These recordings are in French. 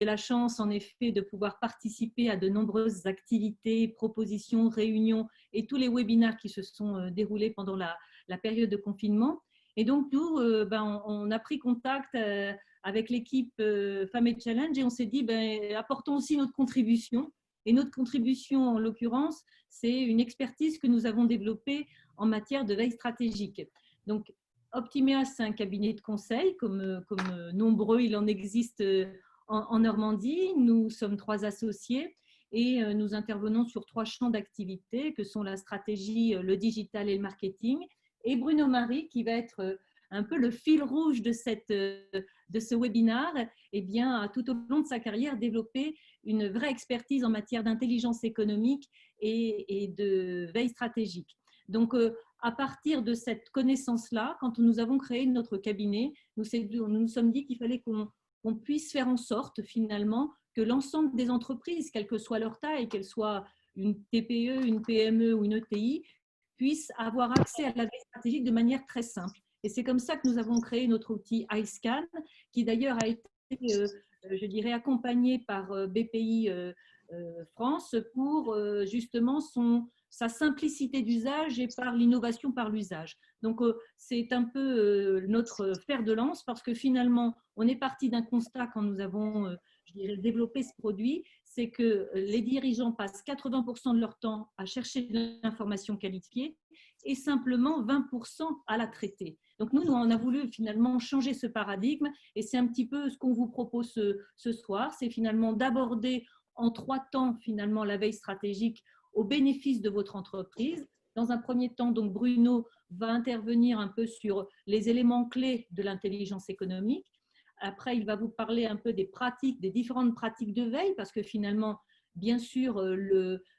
la chance, en effet, de pouvoir participer à de nombreuses activités, propositions, réunions et tous les webinaires qui se sont déroulés pendant la période de confinement. Et donc, nous, on a pris contact avec l'équipe Femmes et Challenge et on s'est dit, apportons aussi notre contribution. Et notre contribution, en l'occurrence, c'est une expertise que nous avons développée en matière de veille stratégique. Donc, Optimea, c'est un cabinet de conseil, comme nombreux il en existe en Normandie. Nous sommes 3 associés et nous intervenons sur 3 champs d'activité que sont la stratégie, le digital et le marketing. Et Bruno Marie, qui va être un peu le fil rouge de ce webinaire, a tout au long de sa carrière développé une vraie expertise en matière d'intelligence économique et de veille stratégique. Donc, à partir de cette connaissance-là, quand nous avons créé notre cabinet, nous nous sommes dit qu'il fallait qu'on puisse faire en sorte finalement que l'ensemble des entreprises, quelle que soit leur taille, qu'elles soient une TPE, une PME ou une ETI, puissent avoir accès à la veille stratégique de manière très simple. Et c'est comme ça que nous avons créé notre outil iScan, qui d'ailleurs a été, je dirais, accompagné par BPI France pour justement sa simplicité d'usage et par l'innovation par l'usage. Donc, c'est un peu notre fer de lance parce que finalement, on est parti d'un constat quand nous avons je dirais, développé ce produit, c'est que les dirigeants passent 80% de leur temps à chercher de l'information qualifiée et simplement 20% à la traiter. Donc, nous, on a voulu finalement changer ce paradigme et c'est un petit peu ce qu'on vous propose ce soir, c'est finalement d'aborder en 3 temps finalement la veille stratégique au bénéfice de votre entreprise. Dans un premier temps, donc Bruno va intervenir un peu sur les éléments clés de l'intelligence économique. Après, il va vous parler un peu des pratiques, des différentes pratiques de veille, parce que finalement, bien sûr,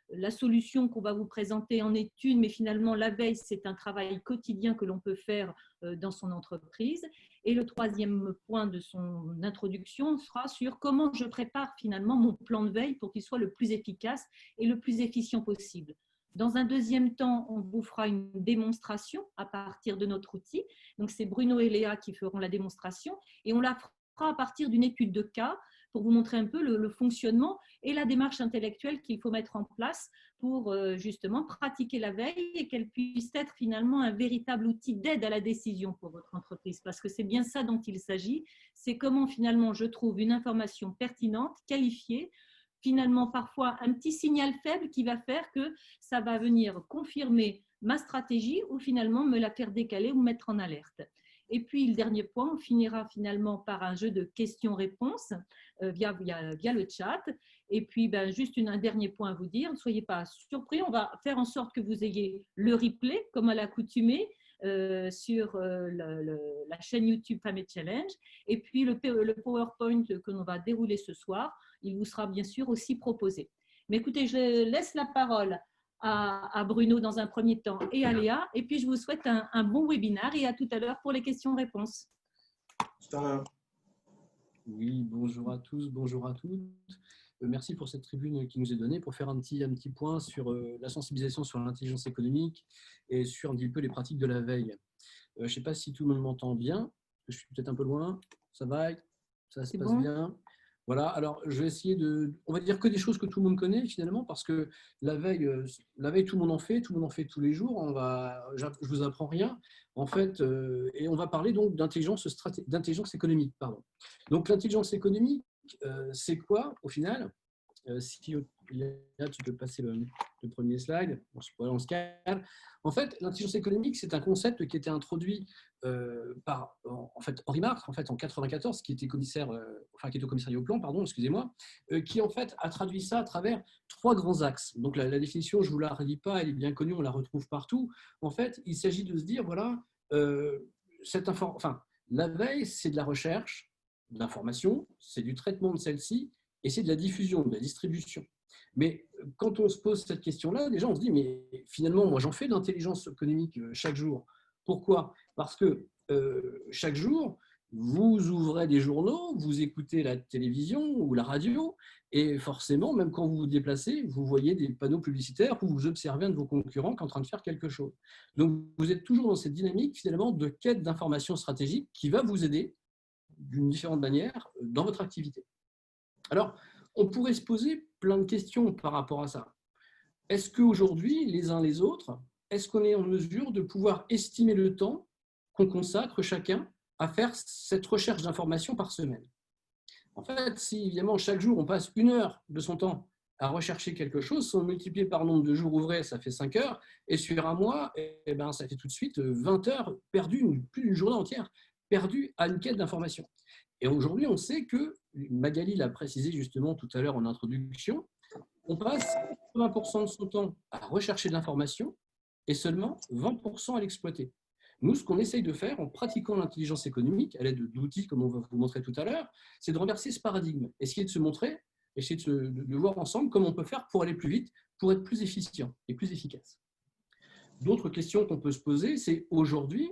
la solution qu'on va vous présenter en est une, mais finalement, la veille, c'est un travail quotidien que l'on peut faire dans son entreprise. Et le 3e point de son introduction sera sur comment je prépare finalement mon plan de veille pour qu'il soit le plus efficace et le plus efficient possible. Dans un 2e temps, on vous fera une démonstration à partir de notre outil. Donc, c'est Bruno et Léa qui feront la démonstration et on la fera à partir d'une étude de cas pour vous montrer un peu le fonctionnement et la démarche intellectuelle qu'il faut mettre en place pour justement pratiquer la veille et qu'elle puisse être finalement un véritable outil d'aide à la décision pour votre entreprise. Parce que c'est bien ça dont il s'agit, c'est comment finalement je trouve une information pertinente, qualifiée, finalement parfois un petit signal faible qui va faire que ça va venir confirmer ma stratégie ou finalement me la faire décaler ou mettre en alerte. Et puis, le dernier point, on finira finalement par un jeu de questions-réponses via le chat. Et puis, juste un dernier point à vous dire, ne soyez pas surpris, on va faire en sorte que vous ayez le replay, comme à l'accoutumée, sur la chaîne YouTube Femmes et Challenge. Et puis, le PowerPoint que l'on va dérouler ce soir, il vous sera bien sûr aussi proposé. Mais écoutez, je laisse la parole à Bruno dans un premier temps et à Léa. Et puis, je vous souhaite un bon webinaire et à tout à l'heure pour les questions-réponses. Oui, bonjour à tous, bonjour à toutes. Merci pour cette tribune qui nous est donnée pour faire un petit point sur la sensibilisation sur l'intelligence économique et sur un petit peu les pratiques de la veille. Je ne sais pas si tout le monde m'entend bien. Je suis peut-être un peu loin. Ça va? Ça se passe bien? Voilà, alors je vais essayer on va dire que des choses que tout le monde connaît finalement, parce que la veille, tout le monde en fait tous les jours. Je ne vous apprends rien, en fait, et on va parler donc d'intelligence économique. Pardon. Donc l'intelligence économique, c'est quoi au final? Si là, tu peux passer le premier slide, on se calme. En fait, l'intelligence économique, c'est un concept qui a été introduit par Henri Marx en 1994, qui était qui était au commissariat au plan, excusez-moi, qui en fait a traduit ça à travers 3 grands axes. Donc la définition, je ne vous la redis pas, elle est bien connue, on la retrouve partout. En fait, il s'agit de se dire, voilà, la veille, c'est de la recherche d'informations, c'est du traitement de celle-ci, et c'est de la diffusion, de la distribution. Mais quand on se pose cette question-là, déjà on se dit, mais finalement, moi j'en fais de l'intelligence économique chaque jour. Pourquoi? Parce que chaque jour, vous ouvrez des journaux, vous écoutez la télévision ou la radio, et forcément, même quand vous vous déplacez, vous voyez des panneaux publicitaires où vous observez un de vos concurrents qui est en train de faire quelque chose. Donc vous êtes toujours dans cette dynamique finalement de quête d'informations stratégiques qui va vous aider d'une différente manière dans votre activité. Alors, on pourrait se poser plein de questions par rapport à ça. Est-ce qu'aujourd'hui, les uns les autres, est-ce qu'on est en mesure de pouvoir estimer le temps qu'on consacre chacun à faire cette recherche d'informations par semaine? En fait, si évidemment chaque jour on passe 1 heure de son temps à rechercher quelque chose, si on multiplie par nombre de jours ouvrés, ça fait 5 heures, et sur un mois, eh ben, ça fait tout de suite 20 heures perdues, plus d'une journée entière perdue à une quête d'information. Et aujourd'hui, on sait que, Magali l'a précisé justement tout à l'heure en introduction, on passe 80% de son temps à rechercher de l'information et seulement 20% à l'exploiter. Nous, ce qu'on essaye de faire en pratiquant l'intelligence économique, à l'aide d'outils comme on va vous montrer tout à l'heure, c'est de renverser ce paradigme, essayer de se montrer, essayer de voir ensemble comment on peut faire pour aller plus vite, pour être plus efficient et plus efficace. D'autres questions qu'on peut se poser, c'est aujourd'hui,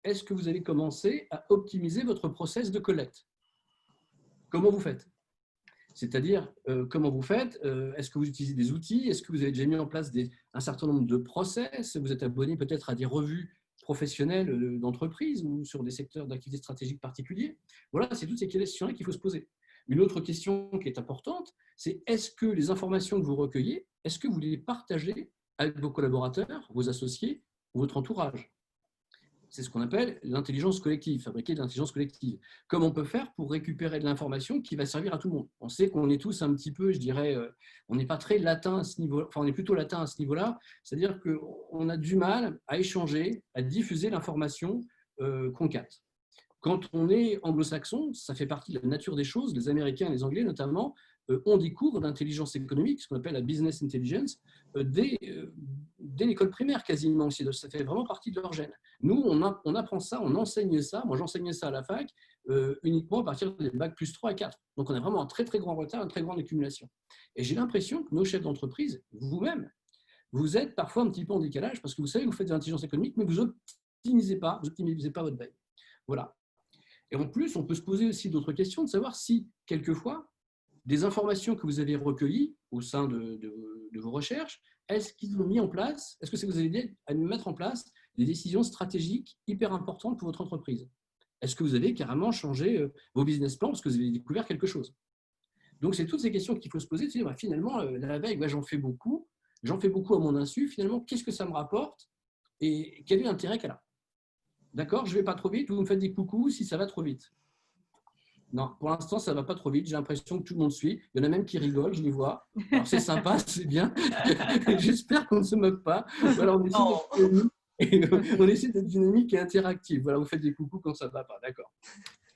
est-ce que vous avez commencé à optimiser votre process de collecte? Comment vous faites? C'est-à-dire, comment vous faites? Est-ce que vous utilisez des outils? Est-ce que vous avez déjà mis en place un certain nombre de process? Vous êtes abonné peut-être à des revues professionnelles d'entreprise ou sur des secteurs d'activité stratégiques particuliers? Voilà, c'est toutes ces questions-là qu'il faut se poser. Une autre question qui est importante, c'est est-ce que les informations que vous recueillez, est-ce que vous les partagez avec vos collaborateurs, vos associés, ou votre entourage? C'est ce qu'on appelle l'intelligence collective, fabriquer de l'intelligence collective. Comment on peut faire pour récupérer de l'information qui va servir à tout le monde? On sait qu'on est tous un petit peu, je dirais, on n'est pas très latin à ce niveau, enfin on est plutôt latin à ce niveau-là, c'est-à-dire qu'on a du mal à échanger, à diffuser l'information qu'on capte. Quand on est anglo-saxon, ça fait partie de la nature des choses, les Américains et les Anglais notamment ont des cours d'intelligence économique, ce qu'on appelle la business intelligence, dès l'école primaire quasiment aussi, ça fait vraiment partie de leur gène. Nous, on apprend ça, on enseigne ça, moi j'enseignais ça à la fac, uniquement à partir des bacs plus 3 et 4. Donc on a vraiment un très très grand retard, une très grande accumulation. Et j'ai l'impression que nos chefs d'entreprise, vous-même, vous êtes parfois un petit peu en décalage parce que vous savez que vous faites de l'intelligence économique, mais vous n'optimisez pas votre veille. Voilà. Et en plus, on peut se poser aussi d'autres questions, de savoir si, quelquefois, des informations que vous avez recueillies au sein de vos recherches, est-ce qu'ils ont mis en place, est-ce que ça vous a aidé à mettre en place des décisions stratégiques hyper importantes pour votre entreprise? Est-ce que vous avez carrément changé vos business plans parce que vous avez découvert quelque chose? Donc, c'est toutes ces questions qu'il faut se poser. Bah, finalement, la veille, j'en fais beaucoup à mon insu. Finalement, qu'est-ce que ça me rapporte et quel est l'intérêt qu'elle a? D'accord, je ne vais pas trop vite, vous me faites des coucous si ça va trop vite. Non, pour l'instant, ça ne va pas trop vite. J'ai l'impression que tout le monde suit. Il y en a même qui rigolent, je les vois. Alors, c'est sympa, c'est bien. J'espère qu'on ne se moque pas. Voilà, on essaie d'être dynamique et interactif. Voilà, vous faites des coucous quand ça ne va pas. D'accord.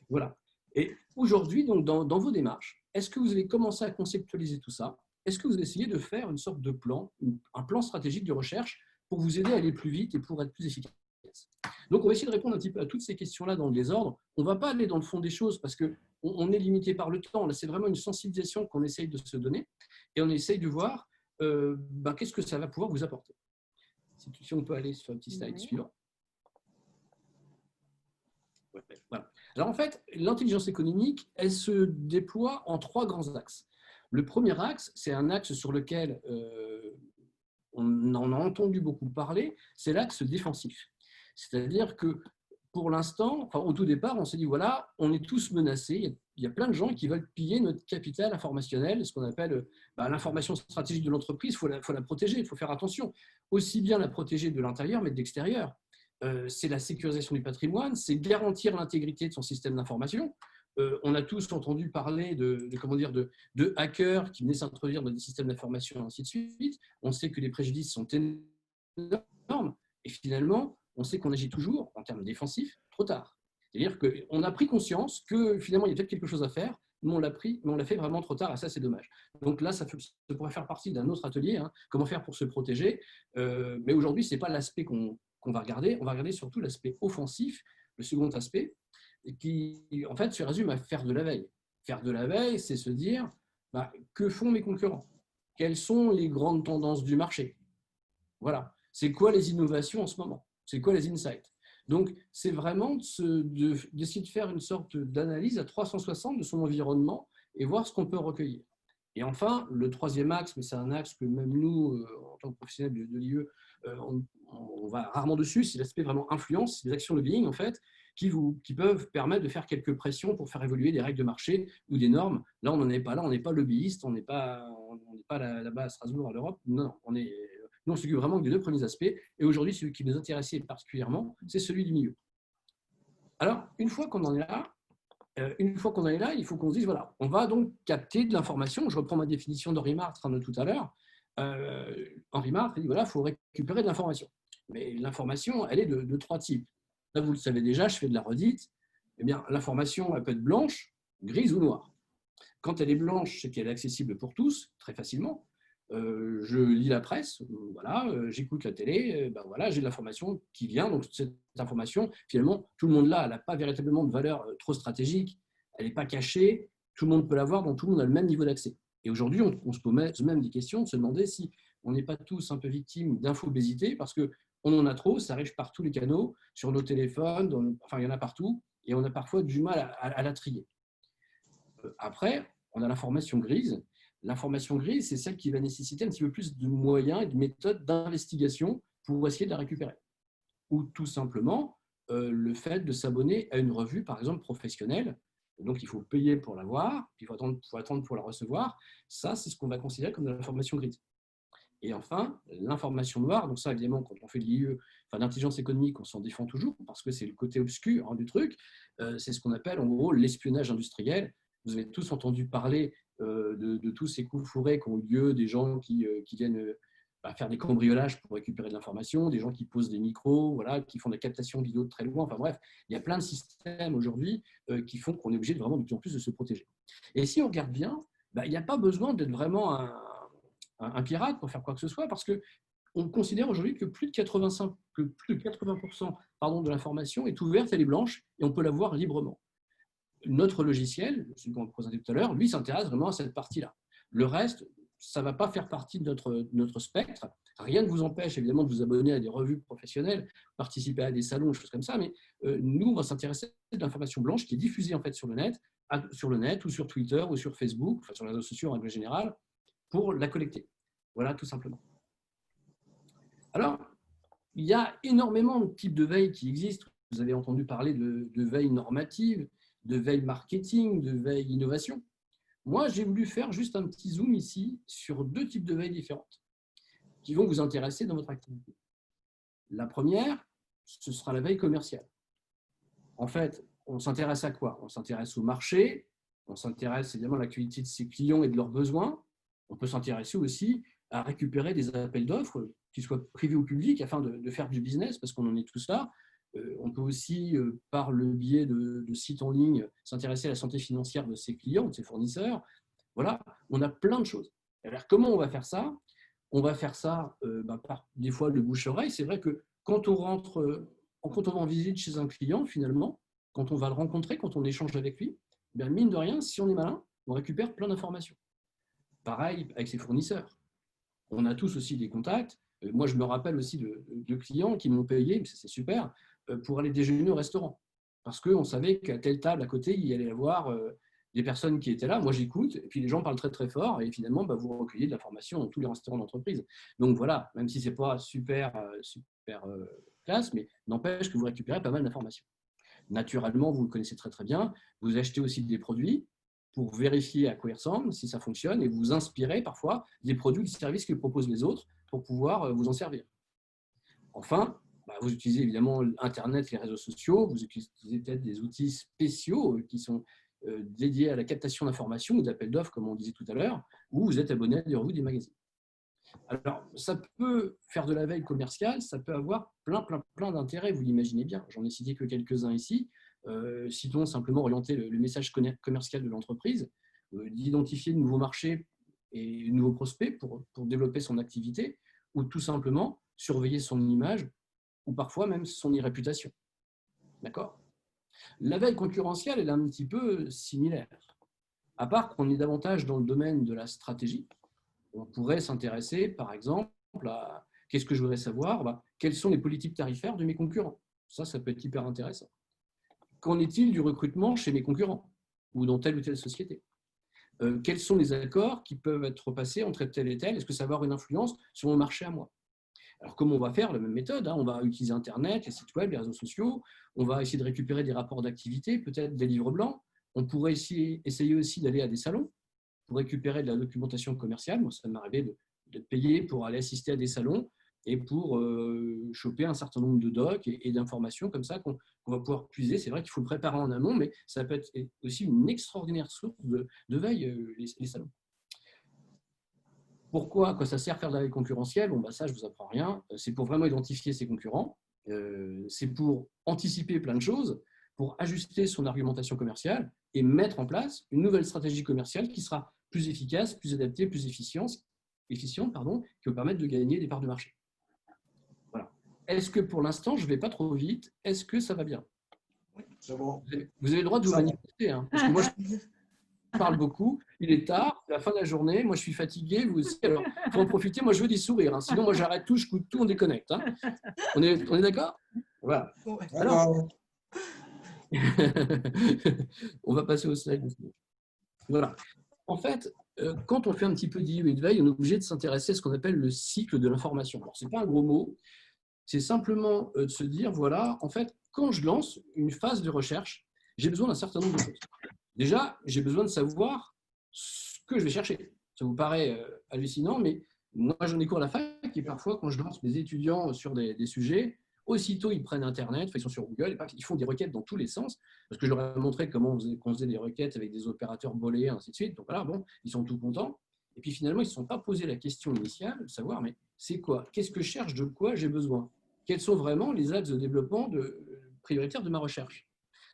Voilà. Et aujourd'hui, donc, dans vos démarches, est-ce que vous avez commencé à conceptualiser tout ça? Est-ce que vous avez essayé de faire une sorte de plan, un plan stratégique de recherche pour vous aider à aller plus vite et pour être plus efficace? Donc, on va essayer de répondre un petit peu à toutes ces questions-là dans le désordre. On ne va pas aller dans le fond des choses parce qu'on est limité par le temps. Là, c'est vraiment une sensibilisation qu'on essaye de se donner et on essaye de voir qu'est-ce que ça va pouvoir vous apporter. Si on peut aller sur un petit slide suivant. Voilà. Alors, en fait, l'intelligence économique, elle se déploie en 3 grands axes. Le premier axe, c'est un axe sur lequel on en a entendu beaucoup parler, c'est l'axe défensif. C'est-à-dire que pour l'instant, au tout départ, on s'est dit, voilà, on est tous menacés, il y a plein de gens qui veulent piller notre capital informationnel, ce qu'on appelle l'information stratégique de l'entreprise, il faut la protéger, il faut faire attention. Aussi bien la protéger de l'intérieur, mais de l'extérieur. C'est la sécurisation du patrimoine, c'est garantir l'intégrité de son système d'information. On a tous entendu parler de hackers qui venaient s'introduire dans des systèmes d'information, et ainsi de suite. On sait que les préjudices sont énormes, et finalement, on sait qu'on agit toujours, en termes défensifs, trop tard. C'est-à-dire qu'on a pris conscience que finalement, il y a peut-être quelque chose à faire, mais on l'a fait vraiment trop tard, et ça, c'est dommage. Donc là, ça pourrait faire partie d'un autre atelier, comment faire pour se protéger. Mais aujourd'hui, ce n'est pas l'aspect qu'on va regarder. On va regarder surtout l'aspect offensif, le second aspect, qui, en fait, se résume à faire de la veille. Faire de la veille, c'est se dire, que font mes concurrents? Quelles sont les grandes tendances du marché? Voilà. C'est quoi les innovations en ce moment? C'est quoi les insights? Donc, c'est vraiment d'essayer de faire une sorte d'analyse à 360 de son environnement et voir ce qu'on peut recueillir. Et enfin, le troisième axe, mais c'est un axe que même nous, en tant que professionnels de l'IE, on va rarement dessus, c'est l'aspect vraiment influence, les actions lobbying en fait, qui peuvent permettre de faire quelques pressions pour faire évoluer des règles de marché ou des normes. Là, on n'en est pas là, on n'est pas lobbyiste, on n'est pas là-bas à Strasbourg, à l'Europe. Non, nous, on s'occupe vraiment des deux premiers aspects. Et aujourd'hui, celui qui nous intéressait particulièrement, c'est celui du milieu. Alors, une fois qu'on en est là, il faut qu'on se dise, voilà, on va donc capter de l'information. Je reprends ma définition d'Henri Martre de tout à l'heure. Henri Martre dit, voilà, il faut récupérer de l'information. Mais l'information, elle est de trois types. Là, vous le savez déjà, je fais de la redite. Eh bien, l'information, elle peut être blanche, grise ou noire. Quand elle est blanche, c'est qu'elle est accessible pour tous, très facilement. Je lis la presse, voilà, j'écoute la télé, ben voilà, j'ai de l'information qui vient. Donc cette information, finalement, tout le monde l'a, elle n'a pas véritablement de valeur trop stratégique, elle n'est pas cachée, tout le monde peut l'avoir, donc tout le monde a le même niveau d'accès. Et aujourd'hui, on se pose même des questions, de se demander si on n'est pas tous un peu victimes d'infobésité, parce qu'on en a trop, ça arrive par tous les canaux, sur nos téléphones, enfin il y en a partout, et on a parfois du mal à la trier. Après, on a l'information grise. L'information grise, c'est celle qui va nécessiter un petit peu plus de moyens et de méthodes d'investigation pour essayer de la récupérer. Ou tout simplement, le fait de s'abonner à une revue, par exemple, professionnelle. Donc, il faut payer pour la voir, puis il faut attendre pour la recevoir. Ça, c'est ce qu'on va considérer comme de l'information grise. Et enfin, l'information noire, donc ça, évidemment, quand on fait de l'IE, enfin, d'intelligence économique, on s'en défend toujours, parce que c'est le côté obscur du truc. C'est ce qu'on appelle, en gros, l'espionnage industriel. Vous avez tous entendu parler de tous ces coups fourrés qui ont eu lieu, des gens qui viennent faire des cambriolages pour récupérer de l'information, des gens qui posent des micros, voilà, qui font des captations vidéo de très loin. Enfin bref, il y a plein de systèmes aujourd'hui qui font qu'on est obligé de vraiment de plus en plus de se protéger. Et si on regarde bien, il n'y a pas besoin d'être vraiment un pirate pour faire quoi que ce soit, parce qu'on considère aujourd'hui que plus de 80% de l'information est ouverte, elle est blanche, et on peut la voir librement. Notre logiciel, celui qu'on présentait tout à l'heure, lui s'intéresse vraiment à cette partie-là. Le reste, ça ne va pas faire partie de notre spectre. Rien ne vous empêche évidemment de vous abonner à des revues professionnelles, participer à des salons, des choses comme ça, mais nous, on va s'intéresser à de l'information blanche qui est diffusée en fait sur le net ou sur Twitter ou sur Facebook, enfin sur les réseaux sociaux en règle générale, pour la collecter. Voilà, tout simplement. Alors, il y a énormément de types de veille qui existent. Vous avez entendu parler de veille normative, de veille marketing, de veille innovation. Moi, j'ai voulu faire juste un petit zoom ici sur deux types de veille différentes qui vont vous intéresser dans votre activité. La première, ce sera la veille commerciale. En fait, on s'intéresse à quoi? On s'intéresse au marché, on s'intéresse évidemment à l'activité de ses clients et de leurs besoins. On peut s'intéresser aussi à récupérer des appels d'offres, qu'ils soient privés ou publics, afin de faire du business, parce qu'on en est tous là. On peut aussi, par le biais de sites en ligne, s'intéresser à la santé financière de ses clients, de ses fournisseurs. Voilà, on a plein de choses. Alors, comment on va faire ça? On va faire ça par des fois le bouche-oreille. C'est vrai que quand on va en visite chez un client, finalement, quand on va le rencontrer, quand on échange avec lui, bien, mine de rien, si on est malin, on récupère plein d'informations. Pareil avec ses fournisseurs. On a tous aussi des contacts. Moi, je me rappelle aussi de clients qui m'ont payé, c'est super, pour aller déjeuner au restaurant. Parce qu'on savait qu'à telle table à côté, il y allait y avoir des personnes qui étaient là. Moi, j'écoute, et puis les gens parlent très très fort, et finalement, vous recueillez de l'information dans tous les restaurants d'entreprise. Donc voilà, même si ce n'est pas super classe, mais n'empêche que vous récupérez pas mal d'informations. Naturellement, vous le connaissez très très bien, vous achetez aussi des produits pour vérifier à quoi ils ressemblent, si ça fonctionne, et vous inspirez parfois des produits ou des services que proposent les autres pour pouvoir vous en servir. Enfin, vous utilisez évidemment Internet, les réseaux sociaux, vous utilisez peut-être des outils spéciaux qui sont dédiés à la captation d'informations ou d'appels d'offres, comme on disait tout à l'heure, ou vous êtes abonné à des revues, des magazines. Alors, ça peut faire de la veille commerciale, ça peut avoir plein d'intérêts, vous l'imaginez bien. J'en ai cité que quelques-uns ici. Citons simplement orienter le message commercial de l'entreprise, d'identifier de nouveaux marchés et de nouveaux prospects pour développer son activité, ou tout simplement surveiller son image, ou parfois même son réputation. D'accord? La veille concurrentielle, elle est un petit peu similaire. À part qu'on est davantage dans le domaine de la stratégie, on pourrait s'intéresser, par exemple, à qu'est-ce que je voudrais savoir? Quelles sont les politiques tarifaires de mes concurrents? Ça peut être hyper intéressant. Qu'en est-il du recrutement chez mes concurrents ou dans telle ou telle société? quels sont les accords qui peuvent être passés entre tel et tel, est-ce que ça va avoir une influence sur mon marché à moi? Alors, comment on va faire? La même méthode, hein, on va utiliser Internet, les sites web, les réseaux sociaux, on va essayer de récupérer des rapports d'activité, peut-être des livres blancs, on pourrait essayer aussi d'aller à des salons pour récupérer de la documentation commerciale. Moi, ça m'est arrivé de payer pour aller assister à des salons et pour choper un certain nombre de docs et d'informations comme ça qu'on va pouvoir puiser. C'est vrai qu'il faut le préparer en amont, mais ça peut être aussi une extraordinaire source de veille, les salons. Pourquoi? À quoi ça sert faire de la veille concurrentielle? Bon, bah ça, je ne vous apprends rien. C'est pour vraiment identifier ses concurrents. C'est pour anticiper plein de choses, pour ajuster son argumentation commerciale et mettre en place une nouvelle stratégie commerciale qui sera plus efficace, plus adaptée, plus efficiente, qui va permettre de gagner des parts de marché. Voilà. Est-ce que pour l'instant, je ne vais pas trop vite? Est-ce que ça va bien? C'est bon. Vous avez le droit de vous manifester, hein, parce que moi, je parle beaucoup, il est tard, c'est la fin de la journée, moi je suis fatigué, vous aussi, alors il faut en profiter, moi je veux des sourires, hein, sinon moi j'arrête tout, je coupe tout, on déconnecte. Hein. On est d'accord? Voilà. Alors, on va passer au slide. Voilà. En fait, quand on fait un petit peu d'IU et de veille, on est obligé de s'intéresser à ce qu'on appelle le cycle de l'information. Alors, ce n'est pas un gros mot, c'est simplement de se dire, voilà, en fait, quand je lance une phase de recherche, j'ai besoin d'un certain nombre de choses. Déjà, j'ai besoin de savoir ce que je vais chercher. Ça vous paraît hallucinant, mais moi, j'en ai cours à la fac et parfois, quand je lance mes étudiants sur des sujets, aussitôt, ils prennent Internet, ils sont sur Google, ils font des requêtes dans tous les sens, parce que je leur ai montré comment on faisait des requêtes avec des opérateurs bolés, ainsi de suite. Donc voilà, bon, ils sont tout contents. Et puis finalement, ils ne se sont pas posé la question initiale de savoir, mais c'est quoi? Qu'est-ce que je cherche? De quoi j'ai besoin? Quels sont vraiment les axes de développement prioritaires de ma recherche?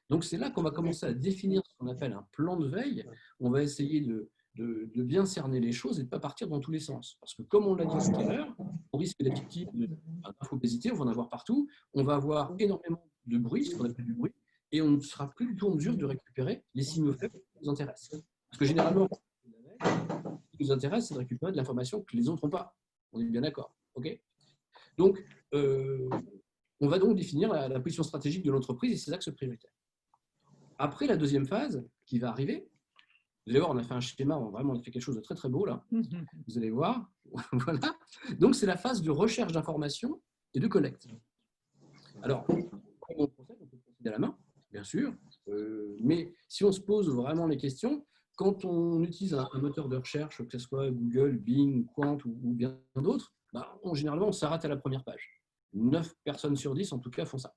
Donc, c'est là qu'on va commencer à définir ce qu'on appelle un plan de veille. On va essayer de bien cerner les choses et de ne pas partir dans tous les sens. Parce que, comme on l'a dit tout à l'heure, on risque d'être victime d'infobésité, on va en avoir partout, on va avoir énormément de bruit, ce qu'on appelle du bruit, et on ne sera plus du tout en mesure de récupérer les signaux faibles qui nous intéressent. Parce que généralement, ce qui nous intéresse, c'est de récupérer de l'information que les autres n'ont pas. On est bien d'accord. Okay, donc, on va donc définir la position stratégique de l'entreprise et ses axes prioritaires. Après la deuxième phase qui va arriver, vous allez voir, on a fait un schéma, on a fait quelque chose de très très beau là. Vous allez voir. Voilà. Donc, c'est la phase de recherche d'informations et de collecte. Alors, comment on procède? On peut procéder à la main, bien sûr, mais si on se pose vraiment les questions, quand on utilise un moteur de recherche, que ce soit Google, Bing, Quant ou bien d'autres, généralement, on s'arrête à la première page. 9 personnes sur 10, en tout cas, font ça.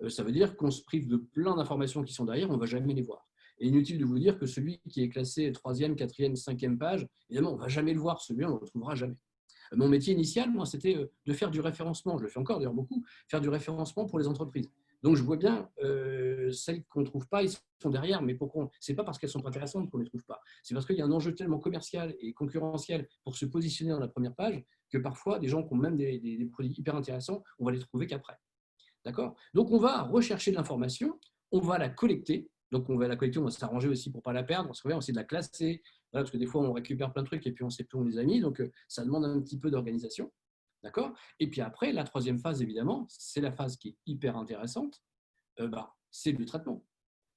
Ça veut dire qu'on se prive de plein d'informations qui sont derrière, on ne va jamais les voir. Et inutile de vous dire que celui qui est classé 3e, 4e, 5e page, évidemment, on ne va jamais le voir, celui-là, on ne le retrouvera jamais. Mon métier initial, moi, c'était de faire du référencement, je le fais encore d'ailleurs beaucoup, faire du référencement pour les entreprises. Donc, je vois bien celles qu'on ne trouve pas, ils sont derrière, mais ce n'est pas parce qu'elles sont intéressantes qu'on ne les trouve pas. C'est parce qu'il y a un enjeu tellement commercial et concurrentiel pour se positionner dans la première page que parfois, des gens qui ont même des produits hyper intéressants, on va les trouver qu'après. D'accord? Donc, on va rechercher de l'information, on va la collecter. Donc, on va la collecter, on va s'arranger aussi pour ne pas la perdre. On va essayer de la classer, voilà, parce que des fois, on récupère plein de trucs et puis on ne sait plus où on les a mis. Donc, ça demande un petit peu d'organisation. D'accord? Et puis après, la troisième phase, évidemment, c'est la phase qui est hyper intéressante, c'est le traitement.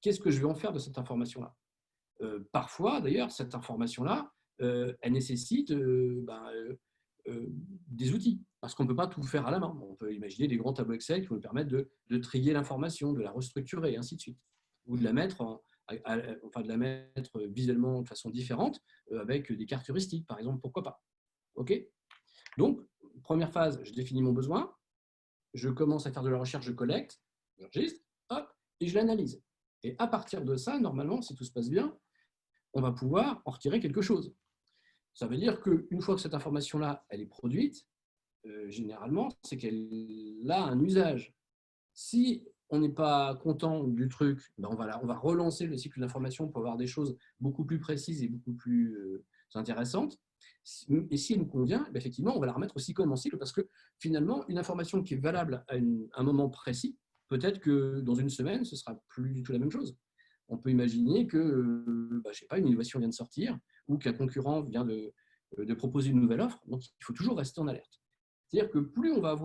Qu'est-ce que je vais en faire de cette information-là? Parfois, d'ailleurs, cette information-là, elle nécessite des outils, parce qu'on ne peut pas tout faire à la main. On peut imaginer des grands tableaux Excel qui vont nous permettre de trier l'information, de la restructurer, et ainsi de suite. Ou de la mettre, visuellement de façon différente, avec des cartes heuristiques, par exemple, pourquoi pas. Okay, donc, première phase, je définis mon besoin, je commence à faire de la recherche, je collecte, j'enregistre, hop, et je l'analyse. Et à partir de ça, normalement, si tout se passe bien, on va pouvoir en retirer quelque chose. Ça veut dire qu'une fois que cette information-là, elle est produite, généralement, c'est qu'elle a un usage. Si on n'est pas content du truc, on va relancer le cycle d'information pour avoir des choses beaucoup plus précises et beaucoup plus intéressantes. Et si elle nous convient, effectivement, on va la remettre au cycle en cycle parce que finalement, une information qui est valable à un moment précis, peut-être que dans une semaine, ce ne sera plus du tout la même chose. On peut imaginer que, je sais pas, une innovation vient de sortir ou qu'un concurrent vient de proposer une nouvelle offre. Donc, il faut toujours rester en alerte. C'est-à-dire que plus on va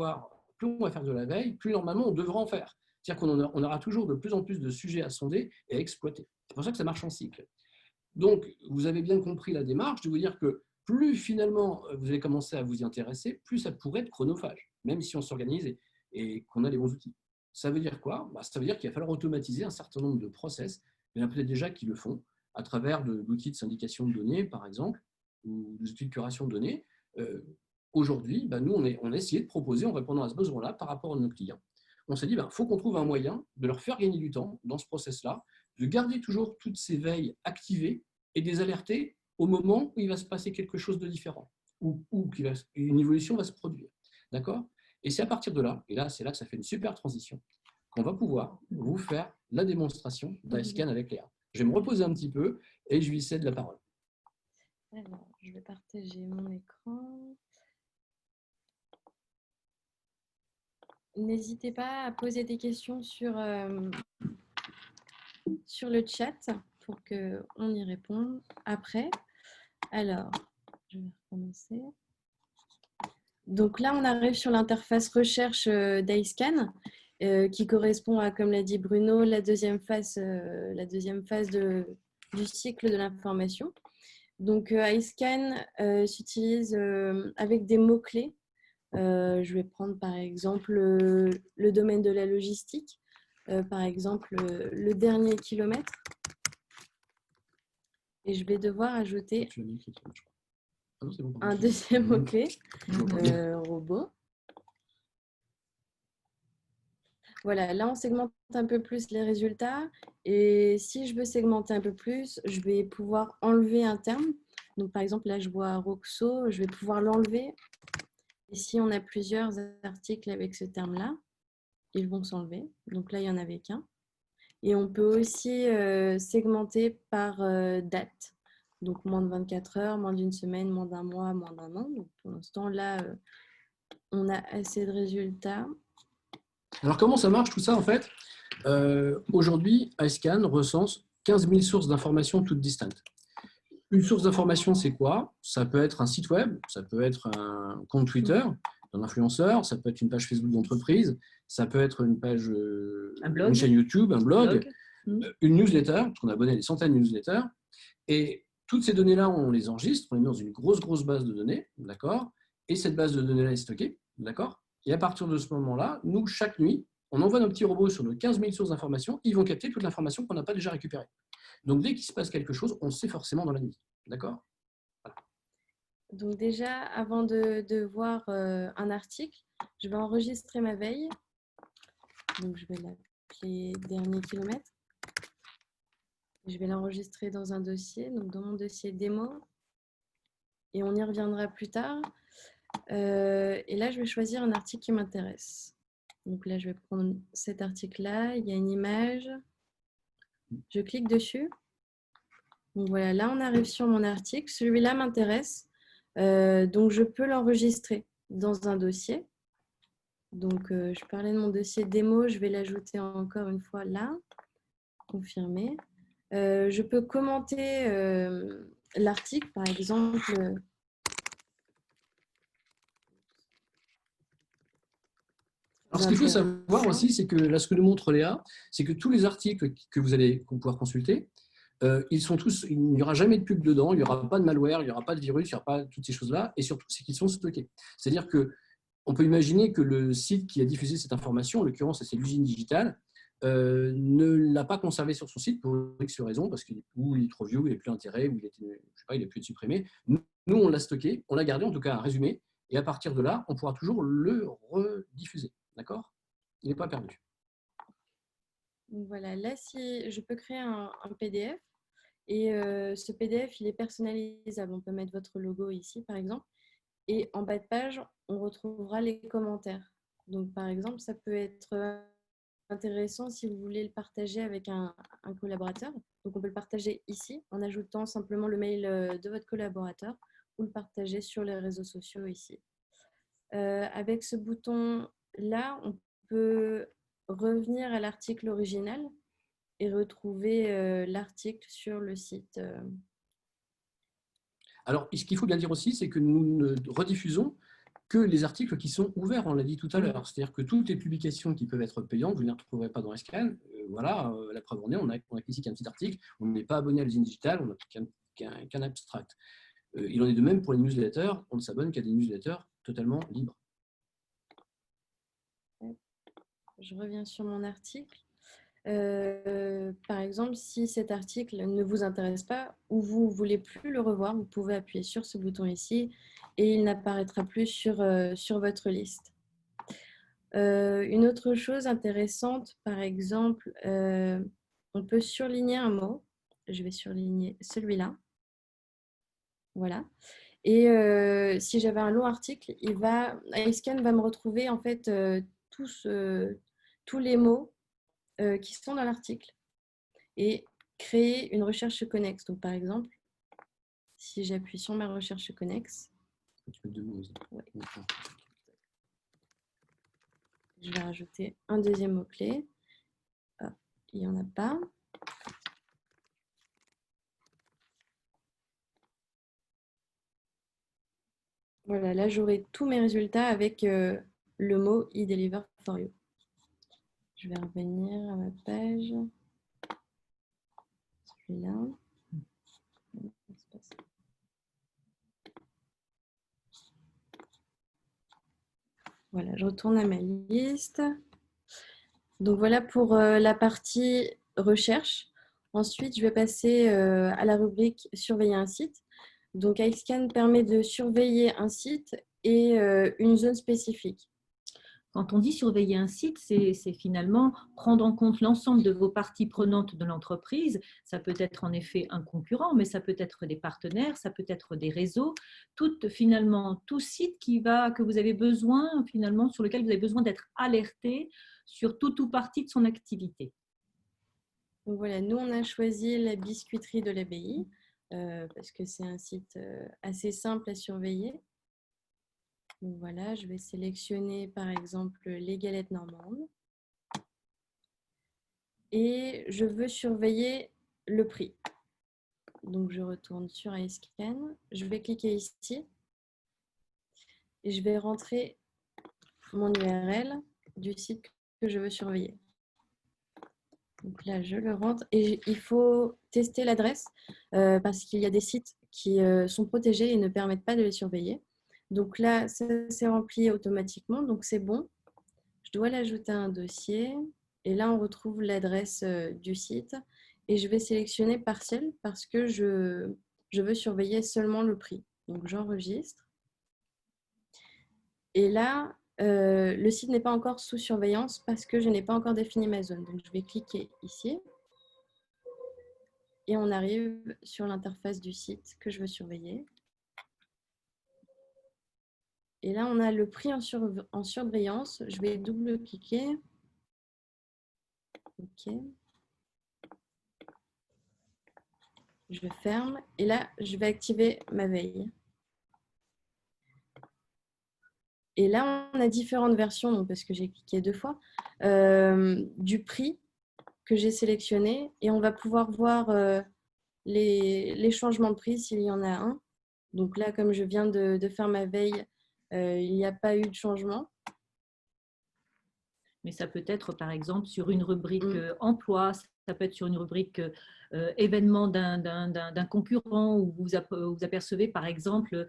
faire de la veille, plus normalement on devra en faire. C'est-à-dire qu'on aura toujours de plus en plus de sujets à sonder et à exploiter. C'est pour ça que ça marche en cycle. Donc, vous avez bien compris la démarche de vous dire que plus finalement vous allez commencer à vous y intéresser, plus ça pourrait être chronophage, même si on s'organise et qu'on a les bons outils. Ça veut dire quoi? Ça veut dire qu'il va falloir automatiser un certain nombre de process. Il y en a peut-être déjà qui le font à travers d'outils de syndication de données, par exemple, ou des outils de curation de données. Aujourd'hui, nous, on a essayé de proposer en répondant à ce besoin-là par rapport à nos clients. On s'est dit, faut qu'on trouve un moyen de leur faire gagner du temps dans ce process-là, de garder toujours toutes ces veilles activées et de les alerter au moment où il va se passer quelque chose de différent, ou une évolution va se produire. D'accord? Et c'est à partir de là, et là, c'est là que ça fait une super transition, qu'on va pouvoir vous faire la démonstration d'Icecan avec Léa. Je vais me reposer un petit peu et je lui cède la parole. Alors, je vais partager mon écran. N'hésitez pas à poser des questions sur le chat pour qu'on y réponde après. Alors, je vais recommencer. Donc là, on arrive sur l'interface recherche d'Icecan qui correspond à, comme l'a dit Bruno, la deuxième phase du cycle de l'information. Donc, Icecan s'utilise avec des mots-clés. Je vais prendre par exemple le domaine de la logistique, par exemple le dernier kilomètre. Et je vais devoir ajouter un deuxième mot-clé, robot. Voilà, là on segmente un peu plus les résultats. Et si je veux segmenter un peu plus, je vais pouvoir enlever un terme. Donc par exemple, là je vois Roxo, je vais pouvoir l'enlever. Et si on a plusieurs articles avec ce terme-là, ils vont s'enlever. Donc là, il n'y en avait qu'un. Et on peut aussi segmenter par date. Donc moins de 24 heures, moins d'une semaine, moins d'un mois, moins d'un an. Donc pour l'instant, là, on a assez de résultats. Alors comment ça marche tout ça en fait? Aujourd'hui, Icecan recense 15 000 sources d'informations toutes distinctes. Une source d'information, c'est quoi? Ça peut être un site web, ça peut être un compte Twitter d'un influenceur, ça peut être une page Facebook d'entreprise, ça peut être une page, une chaîne YouTube, un blog. Une newsletter, parce qu'on a abonné à des centaines de newsletters. Et toutes ces données-là, on les enregistre, on les met dans une grosse base de données, d'accord? Et cette base de données-là est stockée, d'accord? Et à partir de ce moment-là, nous, chaque nuit, on envoie nos petits robots sur nos 15 000 sources d'informations, ils vont capter toute l'information qu'on n'a pas déjà récupérée. Donc, dès qu'il se passe quelque chose, on sait forcément dans la nuit. D'accord? Voilà. Donc déjà, avant de voir un article, je vais enregistrer ma veille. Donc, je vais l'appeler dernier kilomètre. Je vais l'enregistrer dans un dossier, donc dans mon dossier démo. Et on y reviendra plus tard. Et là, je vais choisir un article qui m'intéresse. Donc là, je vais prendre cet article-là. Il y a une image. Je clique dessus. Donc voilà, là, on arrive sur mon article. Celui-là m'intéresse. Donc, je peux l'enregistrer dans un dossier. Donc, je parlais de mon dossier démo. Je vais l'ajouter encore une fois là. Confirmer. Je peux commenter l'article, par exemple. Alors, ce qu'il faut savoir aussi, c'est que là, ce que nous montre Léa, c'est que tous les articles que vous allez pouvoir consulter, ils sont tous, il n'y aura jamais de pub dedans, il n'y aura pas de malware, il n'y aura pas de virus, il n'y aura pas toutes ces choses-là, et surtout, c'est qu'ils sont stockés. C'est-à-dire qu'on peut imaginer que le site qui a diffusé cette information, en l'occurrence, c'est l'usine digitale, ne l'a pas conservé sur son site pour X raison, parce qu'il est trop vieux, il n'a plus intérêt, ou il n'a plus été supprimé. Nous, on l'a stocké, on l'a gardé, en tout cas un résumé, et à partir de là, on pourra toujours le rediffuser. D'accord? Il n'est pas perdu. Donc voilà, là, si je peux créer un PDF, et ce PDF, il est personnalisable. On peut mettre votre logo ici, par exemple. Et en bas de page, on retrouvera les commentaires. Donc, par exemple, ça peut être intéressant si vous voulez le partager avec un collaborateur. Donc, on peut le partager ici en ajoutant simplement le mail de votre collaborateur ou le partager sur les réseaux sociaux ici. Avec ce bouton-là, on peut revenir à l'article original et retrouver l'article sur le site. Alors, ce qu'il faut bien dire aussi, c'est que nous ne rediffusons que les articles qui sont ouverts, on l'a dit tout à l'heure. C'est-à-dire que toutes les publications qui peuvent être payantes, vous ne les retrouverez pas dans Scan. Voilà, la preuve en est, on a ici qu'un petit article, on n'est pas abonné à l'usine digitale, on n'a qu'un abstract. Il en est de même pour les newsletters, on ne s'abonne qu'à des newsletters totalement libres. Je reviens sur mon article. Par exemple, si cet article ne vous intéresse pas ou vous ne voulez plus le revoir, vous pouvez appuyer sur ce bouton ici et il n'apparaîtra plus sur votre liste. Une autre chose intéressante, par exemple, on peut surligner un mot. Je vais surligner celui-là. Voilà. Et si j'avais un long article, iScan va me retrouver en fait tous les mots qui sont dans l'article et créer une recherche connexe. Donc, par exemple, si j'appuie sur ma recherche connexe, ouais, je vais rajouter un deuxième mot-clé. Ah, il n'y en a pas. Voilà, là, j'aurai tous mes résultats avec le mot e-deliver for you. Je vais revenir à ma page. Celui-là. Voilà, je retourne à ma liste. Donc voilà pour la partie recherche. Ensuite, je vais passer à la rubrique surveiller un site. Donc iScan permet de surveiller un site et une zone spécifique. Quand on dit surveiller un site, c'est finalement prendre en compte l'ensemble de vos parties prenantes de l'entreprise. Ça peut être en effet un concurrent, mais ça peut être des partenaires, ça peut être des réseaux. Tout site que vous avez besoin, finalement, sur lequel vous avez besoin d'être alerté sur toute ou partie de son activité. Donc voilà, nous on a choisi la biscuiterie de l'abbaye parce que c'est un site assez simple à surveiller. Donc voilà, je vais sélectionner par exemple les galettes normandes. Et je veux surveiller le prix. Donc je retourne sur iScan. Je vais cliquer ici. Et je vais rentrer mon URL du site que je veux surveiller. Donc là, je le rentre. Et il faut tester l'adresse parce qu'il y a des sites qui sont protégés et ne permettent pas de les surveiller. Donc là, ça s'est rempli automatiquement, donc c'est bon. Je dois l'ajouter à un dossier. Et là, on retrouve l'adresse du site. Et je vais sélectionner partiel parce que je veux surveiller seulement le prix. Donc, j'enregistre. Et là, le site n'est pas encore sous surveillance parce que je n'ai pas encore défini ma zone. Donc, je vais cliquer ici. Et on arrive sur l'interface du site que je veux surveiller. Et là, on a le prix en surbrillance. Je vais double-cliquer. OK. Je ferme. Et là, je vais activer ma veille. Et là, on a différentes versions, donc parce que j'ai cliqué 2 fois, du prix que j'ai sélectionné. Et on va pouvoir voir les changements de prix s'il y en a un. Donc là, comme je viens de faire ma veille, il n'y a pas eu de changement. Mais ça peut être, par exemple, sur une rubrique emploi, ça peut être sur une rubrique événement d'un concurrent où vous apercevez, par exemple,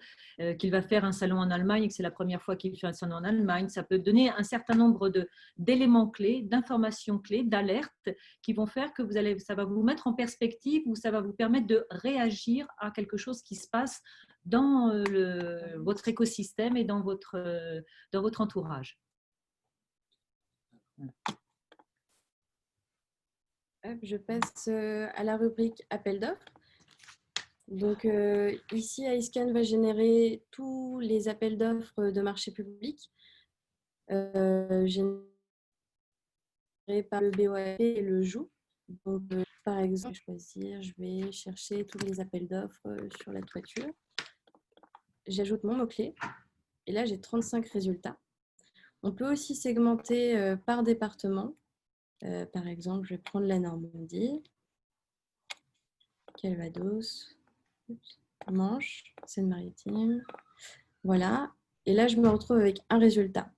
qu'il va faire un salon en Allemagne et que c'est la première fois qu'il fait un salon en Allemagne. Ça peut donner un certain nombre d'éléments clés, d'informations clés, d'alertes qui vont faire que ça va vous mettre en perspective ou ça va vous permettre de réagir à quelque chose qui se passe dans votre écosystème et dans votre entourage. Je passe à la rubrique appel d'offres. Donc ici, iScan va générer tous les appels d'offres de marché public générés par le BOAP et le JOU. Donc, par exemple, je vais chercher tous les appels d'offres sur la toiture. J'ajoute mon mot-clé et là, j'ai 35 résultats. On peut aussi segmenter par département. Par exemple, je vais prendre la Normandie, Calvados, Manche, Seine-Maritime. Voilà. Et là, je me retrouve avec un résultat.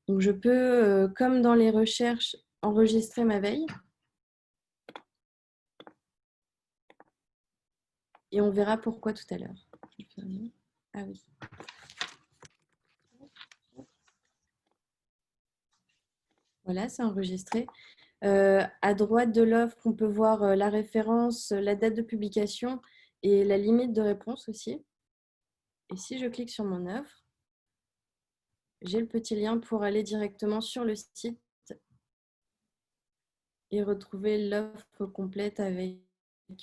Donc, je peux, comme dans les recherches, enregistrer ma veille. Et on verra pourquoi tout à l'heure. Ah oui. Voilà, c'est enregistré. À droite de l'offre, on peut voir la référence, la date de publication et la limite de réponse aussi. Et si je clique sur mon offre, j'ai le petit lien pour aller directement sur le site et retrouver l'offre complète avec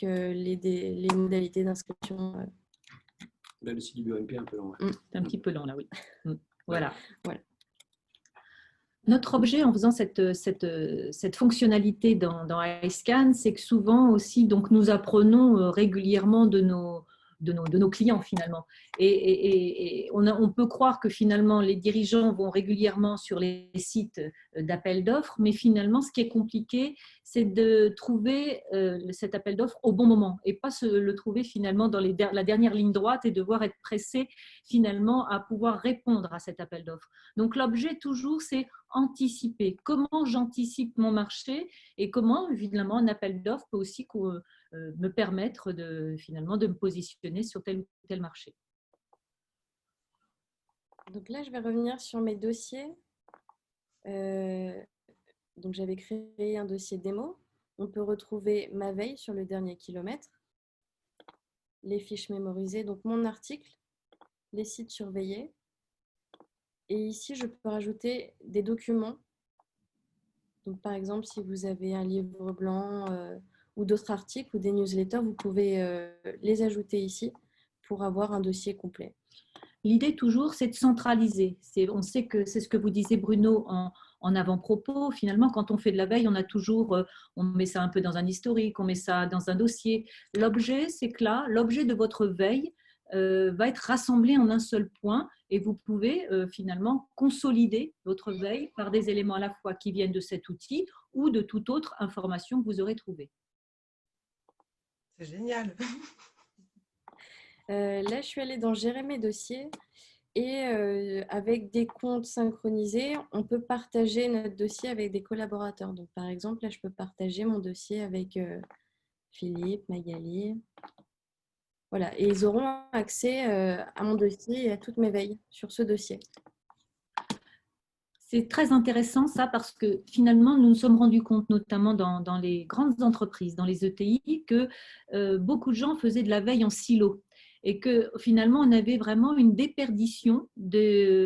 les modalités d'inscription. Là, le site du BOMP est un peu lent. Ouais. C'est un petit peu lent là, oui. Voilà. Voilà. Notre objet en faisant cette fonctionnalité dans iScan, c'est que souvent aussi, donc, nous apprenons régulièrement de nos clients finalement. Et on peut croire que finalement les dirigeants vont régulièrement sur les sites d'appel d'offres, mais finalement ce qui est compliqué, c'est de trouver cet appel d'offres au bon moment et pas le trouver finalement dans la dernière ligne droite et devoir être pressé finalement à pouvoir répondre à cet appel d'offres. Donc l'objet toujours, c'est anticiper. Comment j'anticipe mon marché et comment évidemment un appel d'offres peut aussi me permettre finalement de me positionner sur tel ou tel marché. Donc là, je vais revenir sur mes dossiers. Donc j'avais créé un dossier démo. On peut retrouver ma veille sur le dernier kilomètre, les fiches mémorisées, donc mon article, les sites surveillés. Et ici, je peux rajouter des documents. Donc, par exemple, si vous avez un livre blanc ou d'autres articles ou des newsletters, vous pouvez les ajouter ici pour avoir un dossier complet. L'idée toujours, c'est de centraliser. On sait que c'est ce que vous disiez, Bruno, en avant-propos. Finalement, quand on fait de la veille, on a toujours, on met ça un peu dans un historique, on met ça dans un dossier. L'objet, c'est que là, l'objet de votre veille va être rassemblé en un seul point et vous pouvez finalement consolider votre veille par des éléments à la fois qui viennent de cet outil ou de toute autre information que vous aurez trouvée. C'est génial. Là, je suis allée dans Gérer mes dossiers et avec des comptes synchronisés, on peut partager notre dossier avec des collaborateurs. Donc, par exemple, là, je peux partager mon dossier avec Philippe, Magali. Voilà, et ils auront accès à mon dossier et à toutes mes veilles sur ce dossier. C'est très intéressant ça parce que finalement, nous nous sommes rendus compte, notamment dans les grandes entreprises, dans les ETI, que beaucoup de gens faisaient de la veille en silo et que finalement, on avait vraiment une déperdition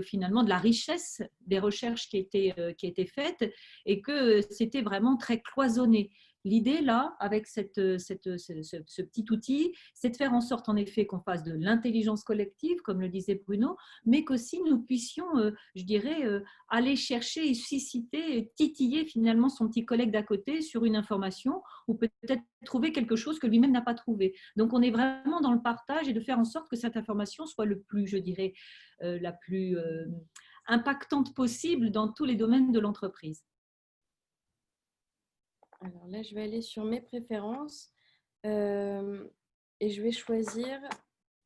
finalement de la richesse des recherches qui étaient faites et que c'était vraiment très cloisonné. L'idée, là, avec ce petit outil, c'est de faire en sorte, en effet, qu'on fasse de l'intelligence collective, comme le disait Bruno, mais qu'aussi nous puissions, je dirais, aller chercher et susciter, titiller finalement son petit collègue d'à côté sur une information ou peut-être trouver quelque chose que lui-même n'a pas trouvé. Donc, on est vraiment dans le partage et de faire en sorte que cette information soit le plus, je dirais, la plus impactante possible dans tous les domaines de l'entreprise. Alors là, je vais aller sur mes préférences et je vais choisir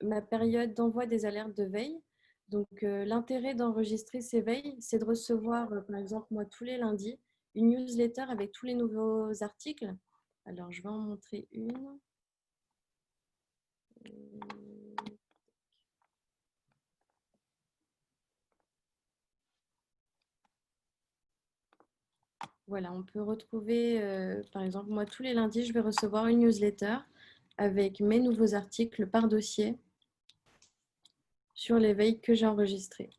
ma période d'envoi des alertes de veille. Donc, l'intérêt d'enregistrer ces veilles, c'est de recevoir, par exemple, moi, tous les lundis, une newsletter avec tous les nouveaux articles. Alors, je vais en montrer une. Voilà, on peut retrouver, par exemple, moi, tous les lundis, je vais recevoir une newsletter avec mes nouveaux articles par dossier sur les veilles que j'ai enregistrées.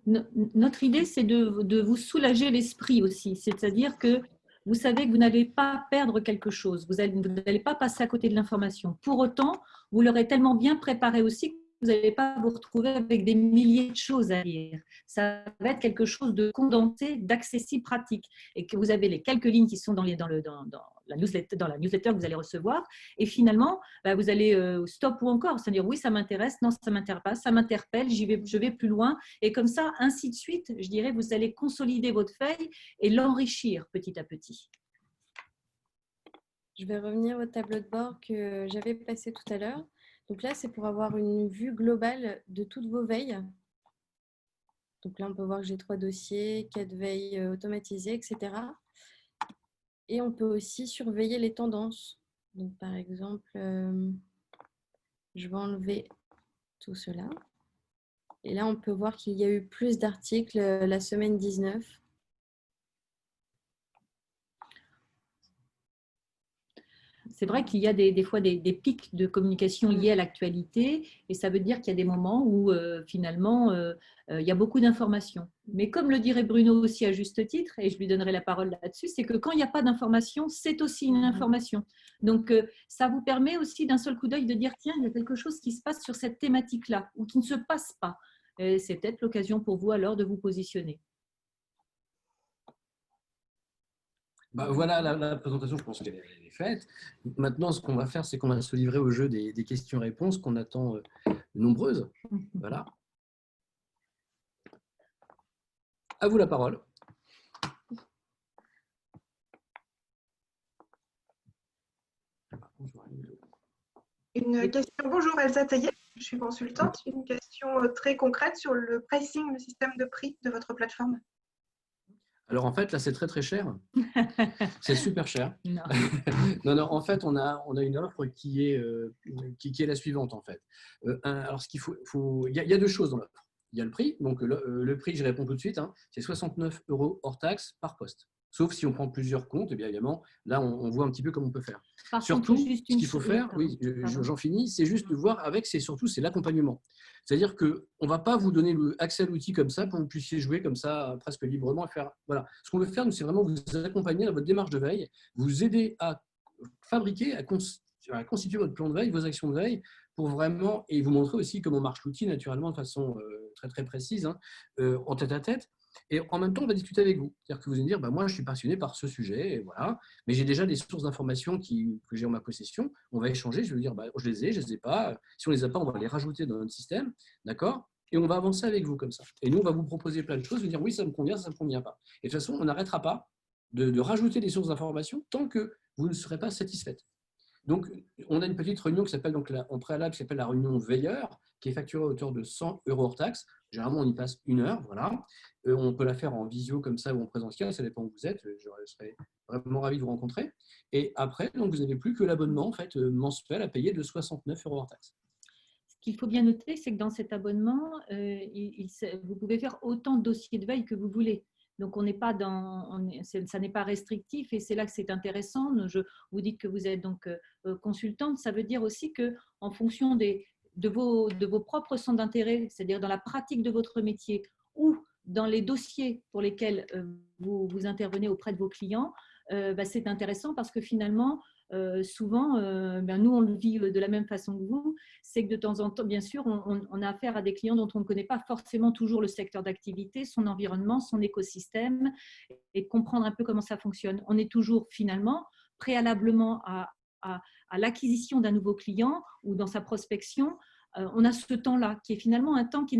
Notre idée, c'est de vous soulager l'esprit aussi, c'est-à-dire que vous savez que vous n'allez pas perdre quelque chose, vous n'allez pas passer à côté de l'information. Pour autant, vous l'aurez tellement bien préparé aussi que vous n'allez pas vous retrouver avec des milliers de choses à lire. Ça va être quelque chose de condensé, d'accessible, pratique, et que vous avez les quelques lignes qui sont dans la newsletter que vous allez recevoir, et finalement, vous allez stop ou encore, c'est-à-dire oui, ça m'intéresse, non, ça ne m'intéresse pas, ça m'interpelle, je vais plus loin, et comme ça, ainsi de suite, je dirais, vous allez consolider votre feuille et l'enrichir petit à petit. Je vais revenir au tableau de bord que j'avais passé tout à l'heure. Donc là, c'est pour avoir une vue globale de toutes vos veilles. Donc là, on peut voir que j'ai 3 dossiers, 4 veilles automatisées, etc. Et on peut aussi surveiller les tendances. Donc par exemple, je vais enlever tout cela. Et là, on peut voir qu'il y a eu plus d'articles la semaine 19. C'est vrai qu'il y a des fois des pics de communication liés à l'actualité et ça veut dire qu'il y a des moments où finalement il y a beaucoup d'informations. Mais comme le dirait Bruno aussi à juste titre, et je lui donnerai la parole là-dessus, c'est que quand il n'y a pas d'information, c'est aussi une information. Donc ça vous permet aussi d'un seul coup d'œil de dire tiens, il y a quelque chose qui se passe sur cette thématique-là ou qui ne se passe pas. Et c'est peut-être l'occasion pour vous alors de vous positionner. Bah, voilà, la présentation, je pense qu'elle est faite. Maintenant, ce qu'on va faire, c'est qu'on va se livrer au jeu des questions-réponses qu'on attend nombreuses. Voilà. À vous la parole. Une question. Bonjour Elsa Taillet, je suis consultante. Une question très concrète sur le pricing, le système de prix de votre plateforme. Alors en fait, là, c'est très très cher. C'est super cher. Non. Non, en fait, on a une offre qui est la suivante en fait. Alors, ce qu'il il y a deux choses dans l'offre. Il y a le prix. Donc le prix, je réponds tout de suite. Hein, c'est 69 € hors taxe par poste. Sauf si on prend plusieurs comptes, et bien évidemment, là, on voit un petit peu comment on peut faire. Surtout, ce qu'il faut faire, oui, j'en finis, c'est juste de voir avec, c'est l'accompagnement. C'est-à-dire qu'on ne va pas vous donner accès à l'outil comme ça pour que vous puissiez jouer comme ça presque librement et faire. Voilà. Ce qu'on veut faire, c'est vraiment vous accompagner dans votre démarche de veille, vous aider à fabriquer, à constituer votre plan de veille, vos actions de veille, pour vraiment, et vous montrer aussi comment marche l'outil naturellement de façon très très précise, hein, en tête à tête. Et en même temps, on va discuter avec vous. C'est-à-dire que vous allez dire, bah, moi, je suis passionné par ce sujet, et voilà, mais j'ai déjà des sources d'informations que j'ai en ma possession. On va échanger, je vais dire, bah, je les ai pas. Si on les a pas, on va les rajouter dans notre système, d'accord ? Et on va avancer avec vous comme ça. Et nous, on va vous proposer plein de choses, vous dire, oui, ça me convient, ça ne me convient pas. Et de toute façon, on n'arrêtera pas de rajouter des sources d'informations tant que vous ne serez pas satisfaite. Donc, on a une petite réunion qui s'appelle donc en préalable, qui s'appelle la réunion veilleur, qui est facturée à hauteur de 100 € hors taxe. Généralement, on y passe 1 heure, voilà. On peut la faire en visio comme ça ou en présentiel, ça dépend où vous êtes. Je serais vraiment ravi de vous rencontrer. Et après, donc, vous n'avez plus que l'abonnement en fait, mensuel à payer de 69 € hors taxe. Ce qu'il faut bien noter, c'est que dans cet abonnement, vous pouvez faire autant de dossiers de veille que vous voulez. Donc, on n'est pas ça n'est pas restrictif et c'est là que c'est intéressant. Vous dites que vous êtes donc consultante. Ça veut dire aussi qu'en fonction de vos propres centres d'intérêt, c'est-à-dire dans la pratique de votre métier ou dans les dossiers pour lesquels vous intervenez auprès de vos clients, c'est intéressant parce que finalement, souvent, nous, on le vit de la même façon que vous, c'est que de temps en temps, bien sûr, on a affaire à des clients dont on ne connaît pas forcément toujours le secteur d'activité, son environnement, son écosystème, et comprendre un peu comment ça fonctionne. On est toujours finalement, préalablement à l'acquisition d'un nouveau client ou dans sa prospection, on a ce temps-là qui est finalement un temps qui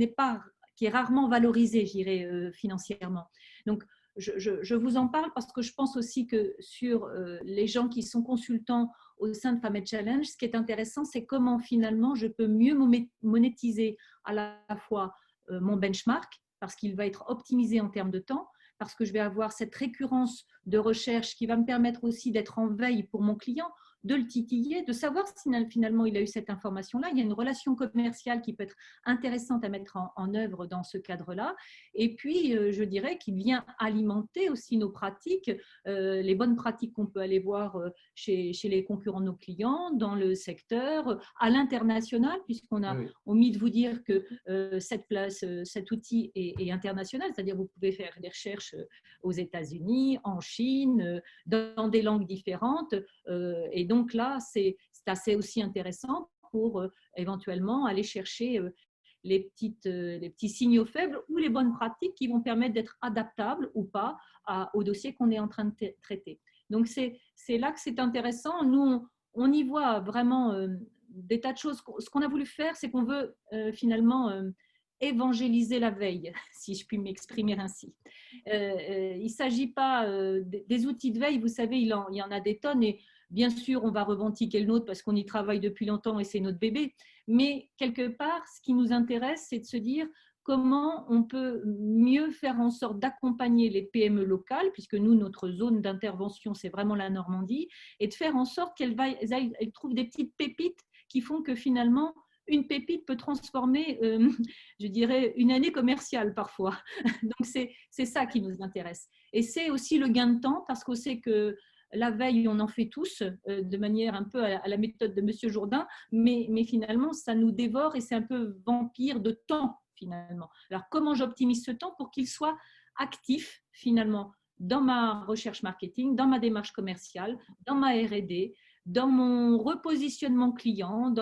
est rarement valorisé, je dirais, financièrement. Donc, je vous en parle parce que je pense aussi que sur les gens qui sont consultants au sein de FAMED Challenge, ce qui est intéressant, c'est comment finalement je peux mieux monétiser à la fois mon benchmark, parce qu'il va être optimisé en termes de temps, parce que je vais avoir cette récurrence de recherche qui va me permettre aussi d'être en veille pour mon client, de le titiller, de savoir si finalement il a eu cette information-là. Il y a une relation commerciale qui peut être intéressante à mettre en œuvre dans ce cadre-là. Et puis, je dirais qu'il vient alimenter aussi nos pratiques, les bonnes pratiques qu'on peut aller voir chez les concurrents de nos clients, dans le secteur, à l'international, puisqu'on a omis de vous dire que cet outil est international, c'est-à-dire vous pouvez faire des recherches aux États-Unis, en Chine, dans des langues différentes. Et donc là, c'est assez aussi intéressant pour éventuellement aller chercher les petits signaux faibles ou les bonnes pratiques qui vont permettre d'être adaptables ou pas au dossier qu'on est en train de traiter. Donc, c'est là que c'est intéressant. Nous, on y voit vraiment des tas de choses. Ce qu'on a voulu faire, c'est qu'on veut finalement évangéliser la veille, si je puis m'exprimer ainsi. Il ne s'agit pas des outils de veille, vous savez, il y en a des tonnes et Bien sûr, on va revendiquer le nôtre parce qu'on y travaille depuis longtemps et c'est notre bébé. Mais quelque part, ce qui nous intéresse, c'est de se dire comment on peut mieux faire en sorte d'accompagner les PME locales, puisque nous, notre zone d'intervention, c'est vraiment la Normandie, et de faire en sorte qu'elles trouvent des petites pépites qui font que finalement, une pépite peut transformer, je dirais, une année commerciale parfois. Donc, c'est ça qui nous intéresse. Et c'est aussi le gain de temps, parce qu'on sait que la veille, on en fait tous, de manière un peu à la méthode de Monsieur Jourdain, mais finalement, ça nous dévore et c'est un peu vampire de temps, finalement. Alors, comment j'optimise ce temps pour qu'il soit actif, finalement, dans ma recherche marketing, dans ma démarche commerciale, dans ma R&D, dans mon repositionnement client,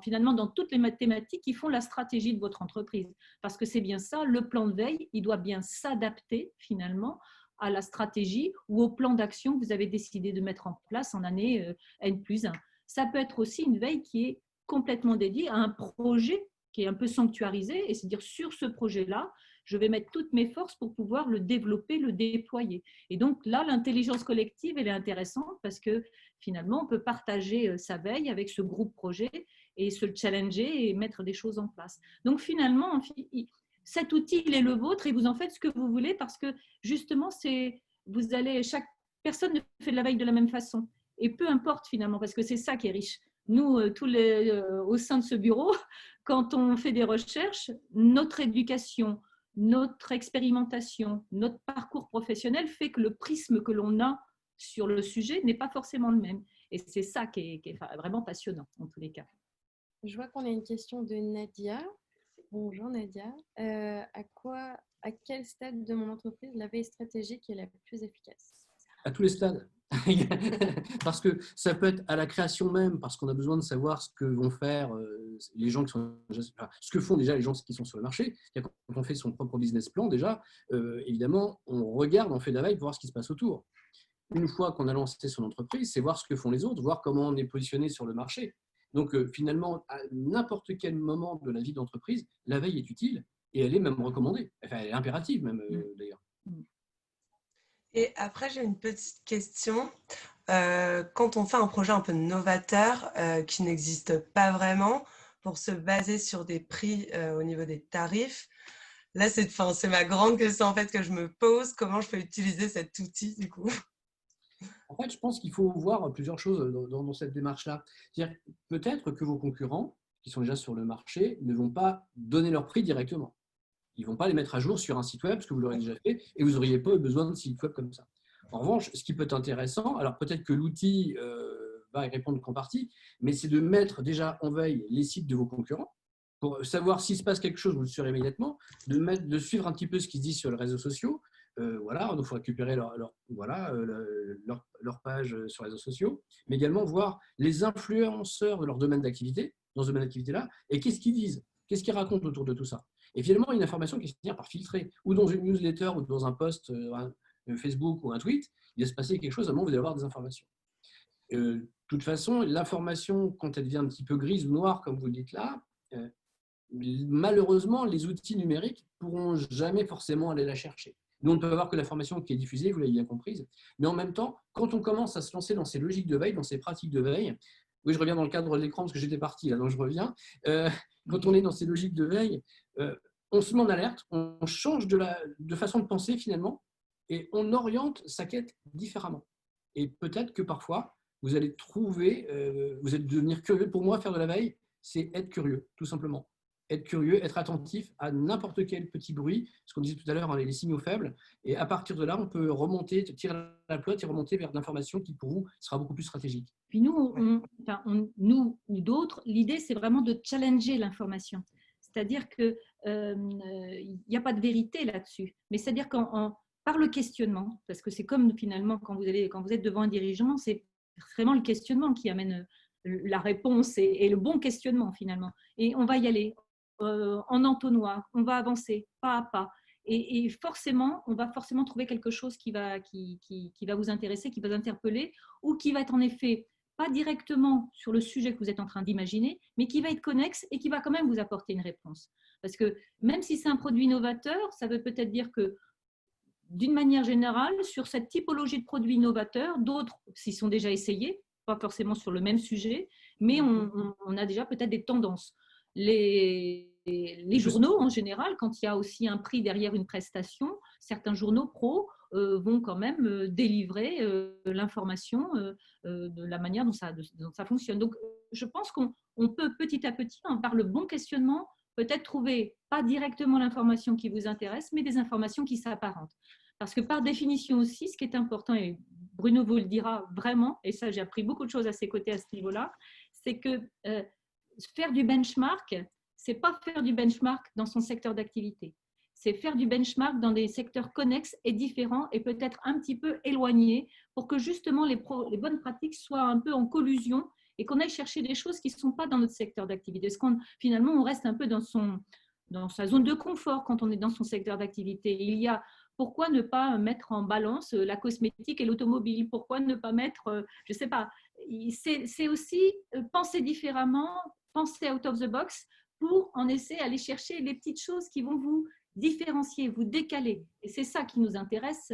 finalement dans toutes les thématiques qui font la stratégie de votre entreprise. Parce que c'est bien ça, le plan de veille, il doit bien s'adapter finalement à la stratégie ou au plan d'action que vous avez décidé de mettre en place en année N+1. Ça peut être aussi une veille qui est complètement dédiée à un projet qui est un peu sanctuarisé, et c'est-à-dire sur ce projet-là, je vais mettre toutes mes forces pour pouvoir le développer, le déployer. Et donc là, l'intelligence collective, elle est intéressante parce que finalement, on peut partager sa veille avec ce groupe projet et se challenger et mettre des choses en place. Donc finalement, cet outil, il est le vôtre et vous en faites ce que vous voulez parce que justement, chaque personne ne fait de la veille de la même façon. Et peu importe finalement, parce que c'est ça qui est riche. Nous, au sein de ce bureau, quand on fait des recherches, notre éducation, notre expérimentation, notre parcours professionnel fait que le prisme que l'on a sur le sujet n'est pas forcément le même. Et c'est ça qui est vraiment passionnant, en tous les cas. Je vois qu'on a une question de Nadia. Bonjour Nadia. À quel stade de mon entreprise la veille stratégique est la plus efficace? À tous les stades. Parce que ça peut être à la création même, parce qu'on a besoin de savoir ce que vont faire les gens qui sont ce que font déjà les gens qui sont sur le marché. Quand on fait son propre business plan, déjà, évidemment, on regarde, on fait de la veille pour voir ce qui se passe autour. Une fois qu'on a lancé son entreprise, c'est voir ce que font les autres, voir comment on est positionné sur le marché. Donc, finalement, à n'importe quel moment de la vie d'entreprise, la veille est utile et elle est même recommandée. Enfin, elle est impérative même, d'ailleurs. Et après, j'ai une petite question. Quand on fait un projet un peu novateur qui n'existe pas vraiment, pour se baser sur des prix au niveau des tarifs, là, c'est ma grande question en fait que je me pose. Comment je peux utiliser cet outil du coup? En fait, je pense qu'il faut voir plusieurs choses dans cette démarche-là. C'est-à-dire, peut-être que vos concurrents qui sont déjà sur le marché ne vont pas donner leur prix directement. Ils ne vont pas les mettre à jour sur un site web, parce que vous l'aurez déjà fait, et vous n'auriez pas besoin de site web comme ça. En revanche, ce qui peut être intéressant, alors peut-être que l'outil va y répondre qu'en partie, mais c'est de mettre déjà en veille les sites de vos concurrents, pour savoir s'il se passe quelque chose, vous le saurez immédiatement, de suivre un petit peu ce qui se dit sur les réseaux sociaux. Voilà, il faut récupérer leur page sur les réseaux sociaux, mais également voir les influenceurs de leur domaine d'activité, dans ce domaine d'activité-là, et qu'est-ce qu'ils disent, qu'est-ce qu'ils racontent autour de tout ça. Et finalement, une information qui se tient par filtrer, ou dans une newsletter, ou dans un post Facebook ou un tweet, il va se passer quelque chose, à un moment, vous allez avoir des informations. De toute façon, l'information, quand elle devient un petit peu grise ou noire, comme vous le dites là, malheureusement, les outils numériques ne pourront jamais forcément aller la chercher. Nous, on ne peut avoir que l'information qui est diffusée, vous l'avez bien comprise, mais en même temps, quand on commence à se lancer dans ces logiques de veille, dans ces pratiques de veille, oui, je reviens dans le cadre de l'écran parce que j'étais parti, là, donc je reviens. Quand on est dans ces logiques de veille, on se met en alerte, on change de façon de penser finalement, et on oriente sa quête différemment. Et peut-être que parfois, vous allez trouver, vous allez devenir curieux. Pour moi, faire de la veille, c'est être curieux, tout simplement. Être curieux, être attentif à n'importe quel petit bruit, ce qu'on disait tout à l'heure, les signaux faibles. Et à partir de là, on peut remonter, tirer la pelote et remonter vers de l'information qui, pour vous, sera beaucoup plus stratégique. Puis nous, nous ou d'autres, l'idée, c'est vraiment de challenger l'information. C'est-à-dire qu'il n'y a pas de vérité là-dessus. Mais c'est-à-dire par le questionnement, parce que c'est comme finalement quand vous êtes devant un dirigeant, c'est vraiment le questionnement qui amène la réponse et le bon questionnement finalement. Et on va y aller en entonnoir, on va avancer pas à pas. Et forcément, on va forcément trouver quelque chose qui va vous intéresser, qui va vous interpeller, ou qui va être en effet pas directement sur le sujet que vous êtes en train d'imaginer, mais qui va être connexe et qui va quand même vous apporter une réponse. Parce que même si c'est un produit novateur, ça veut peut-être dire que d'une manière générale, sur cette typologie de produits innovateurs, d'autres s'y sont déjà essayés, pas forcément sur le même sujet, mais on a déjà peut-être des tendances. Les journaux, en général, quand il y a aussi un prix derrière une prestation, certains journaux pro vont quand même délivrer l'information de la manière dont ça fonctionne. Donc, je pense qu'on peut petit à petit, par le bon questionnement, peut-être trouver pas directement l'information qui vous intéresse, mais des informations qui s'apparentent. Parce que par définition aussi, ce qui est important, et Bruno vous le dira vraiment, et ça j'ai appris beaucoup de choses à ses côtés à ce niveau-là, c'est que faire du benchmark, c'est pas faire du benchmark dans son secteur d'activité. C'est faire du benchmark dans des secteurs connexes et différents et peut-être un petit peu éloignés pour que justement les bonnes pratiques soient un peu en collusion et qu'on aille chercher des choses qui ne sont pas dans notre secteur d'activité. Parce finalement, on reste un peu dans sa zone de confort quand on est dans son secteur d'activité. Il y a pourquoi ne pas mettre en balance la cosmétique et l'automobile? Pourquoi ne pas mettre, je ne sais pas, c'est aussi penser différemment, penser out of the box pour en essayer aller chercher les petites choses qui vont vous différencier, vous décaler. Et c'est ça qui nous intéresse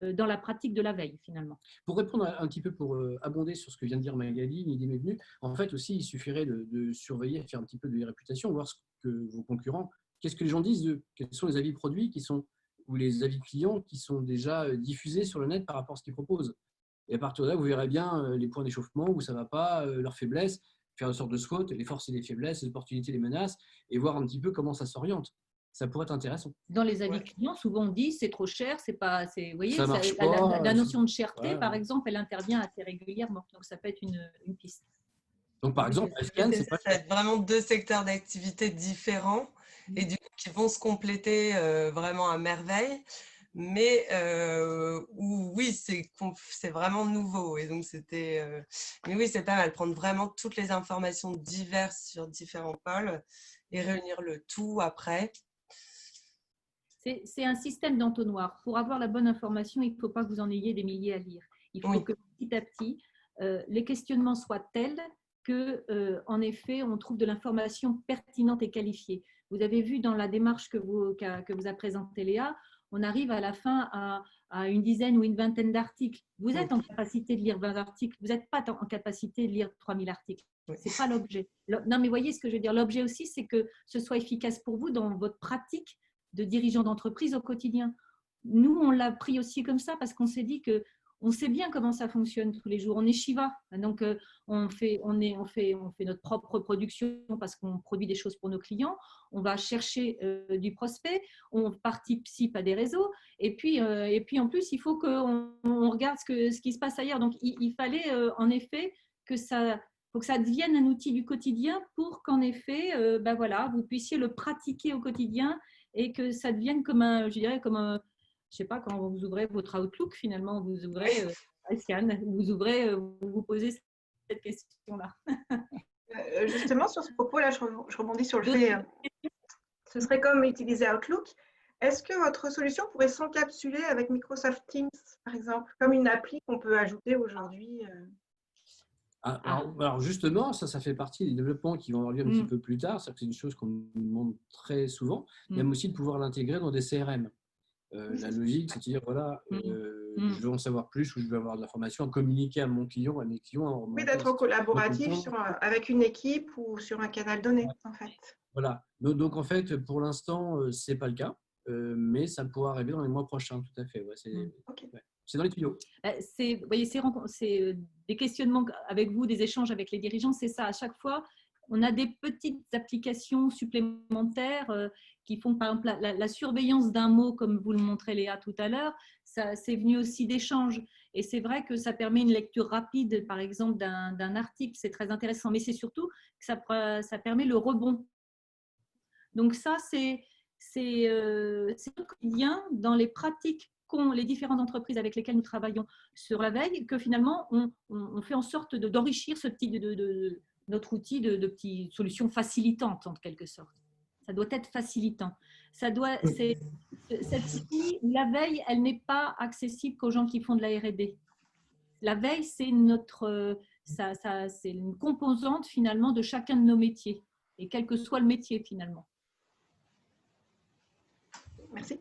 dans la pratique de la veille, finalement. Pour répondre un petit peu, pour abonder sur ce que vient de dire Magali, une idée m'est venue. En fait, aussi, il suffirait de surveiller, faire un petit peu de réputation, voir ce que vos concurrents, qu'est-ce que les gens disent d'eux, quels sont les avis produits ou les avis clients qui sont déjà diffusés sur le net par rapport à ce qu'ils proposent. Et à partir de là, vous verrez bien les points d'échauffement, où ça ne va pas, leurs faiblesses, faire une sorte de SWOT, les forces et les faiblesses, les opportunités, les menaces, et voir un petit peu comment ça s'oriente. Ça pourrait être intéressant. Dans les avis clients, souvent on dit c'est trop cher, c'est pas, vous voyez, ça marche pas, la notion de cherté, voilà. Par exemple, elle intervient assez régulièrement, donc ça peut être une piste. Donc par exemple, ça va être vraiment deux secteurs d'activité différents et du coup qui vont se compléter vraiment à merveille, mais où oui, c'est vraiment nouveau. Et donc mais oui, c'est pas mal, prendre vraiment toutes les informations diverses sur différents pôles et réunir le tout après. C'est un système d'entonnoir. Pour avoir la bonne information, il ne faut pas que vous en ayez des milliers à lire. Il faut que petit à petit, les questionnements soient tels que, en effet, on trouve de l'information pertinente et qualifiée. Vous avez vu dans la démarche que vous a présentée Léa, on arrive à la fin à une dizaine ou une vingtaine d'articles. Vous êtes en capacité de lire 20 articles, vous n'êtes pas en capacité de lire 3000 articles. Ce n'est pas l'objet. Non, mais voyez ce que je veux dire. L'objet aussi, c'est que ce soit efficace pour vous dans votre pratique de dirigeants d'entreprise au quotidien. Nous, on l'a pris aussi comme ça parce qu'on s'est dit que on sait bien comment ça fonctionne tous les jours. On est Shiva, donc on fait notre propre production parce qu'on produit des choses pour nos clients. On va chercher du prospect, on participe à des réseaux, et puis en plus, il faut qu'on regarde ce qui se passe ailleurs. Donc, il fallait en effet que ça devienne un outil du quotidien pour qu'en effet, voilà, vous puissiez le pratiquer au quotidien et que ça devienne comme je sais pas, quand vous ouvrez votre Outlook, finalement, vous ouvrez Scan, vous posez cette question-là. Justement, sur ce propos-là, je rebondis sur le fait, ce serait comme utiliser Outlook. Est-ce que votre solution pourrait s'encapsuler avec Microsoft Teams, par exemple, comme une appli qu'on peut ajouter aujourd'hui Alors justement, ça fait partie des développements qui vont avoir lieu un petit peu plus tard. C'est une chose qu'on nous demande très souvent. Même aussi de pouvoir l'intégrer dans des CRM. La logique, c'est de dire, voilà, je veux en savoir plus ou je veux avoir de l'information, communiquer à mon client, à mes clients. Oui, d'être collaboratif avec une équipe ou sur un canal donné, en fait. Voilà. Donc en fait, pour l'instant, ce n'est pas le cas, mais ça pourra arriver dans les mois prochains, tout à fait. Ouais, c'est dans les tuyaux. Vous voyez, c'est des questionnements avec vous, des échanges avec les dirigeants, c'est ça. À chaque fois, on a des petites applications supplémentaires qui font, par exemple, la surveillance d'un mot, comme vous le montrez Léa tout à l'heure, c'est venu aussi d'échanges. Et c'est vrai que ça permet une lecture rapide, par exemple, d'un article, c'est très intéressant. Mais c'est surtout que ça permet le rebond. Donc ça, c'est au quotidien dans les pratiques qu'ont les différentes entreprises avec lesquelles nous travaillons sur la veille, que finalement, on fait en sorte d'enrichir ce petit notre outil de petites solutions facilitantes, en quelque sorte. Ça doit être facilitant. Cette outil, la veille, elle n'est pas accessible qu'aux gens qui font de la R&D. La veille, c'est une composante finalement de chacun de nos métiers, et quel que soit le métier finalement. Merci.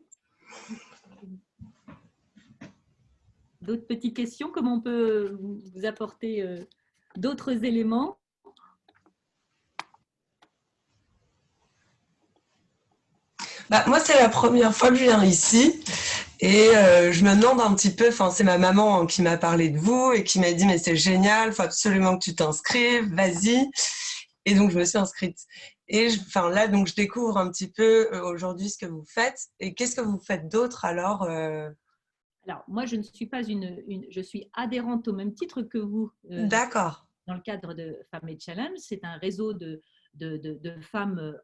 d'autres petites questions? Comment on peut vous apporter d'autres éléments? Bah, moi, c'est la première fois que je viens ici et je me demande un petit peu, enfin, c'est ma maman qui m'a parlé de vous et qui m'a dit, mais c'est génial, il faut absolument que tu t'inscrives, vas-y. Et donc, je me suis inscrite. Et enfin, là, donc, je découvre un petit peu aujourd'hui ce que vous faites. Et qu'est-ce que vous faites d'autre alors Alors, moi, je ne suis pas je suis adhérente au même titre que vous D'accord. dans le cadre de Femmes et Challenge. C'est un réseau de femmes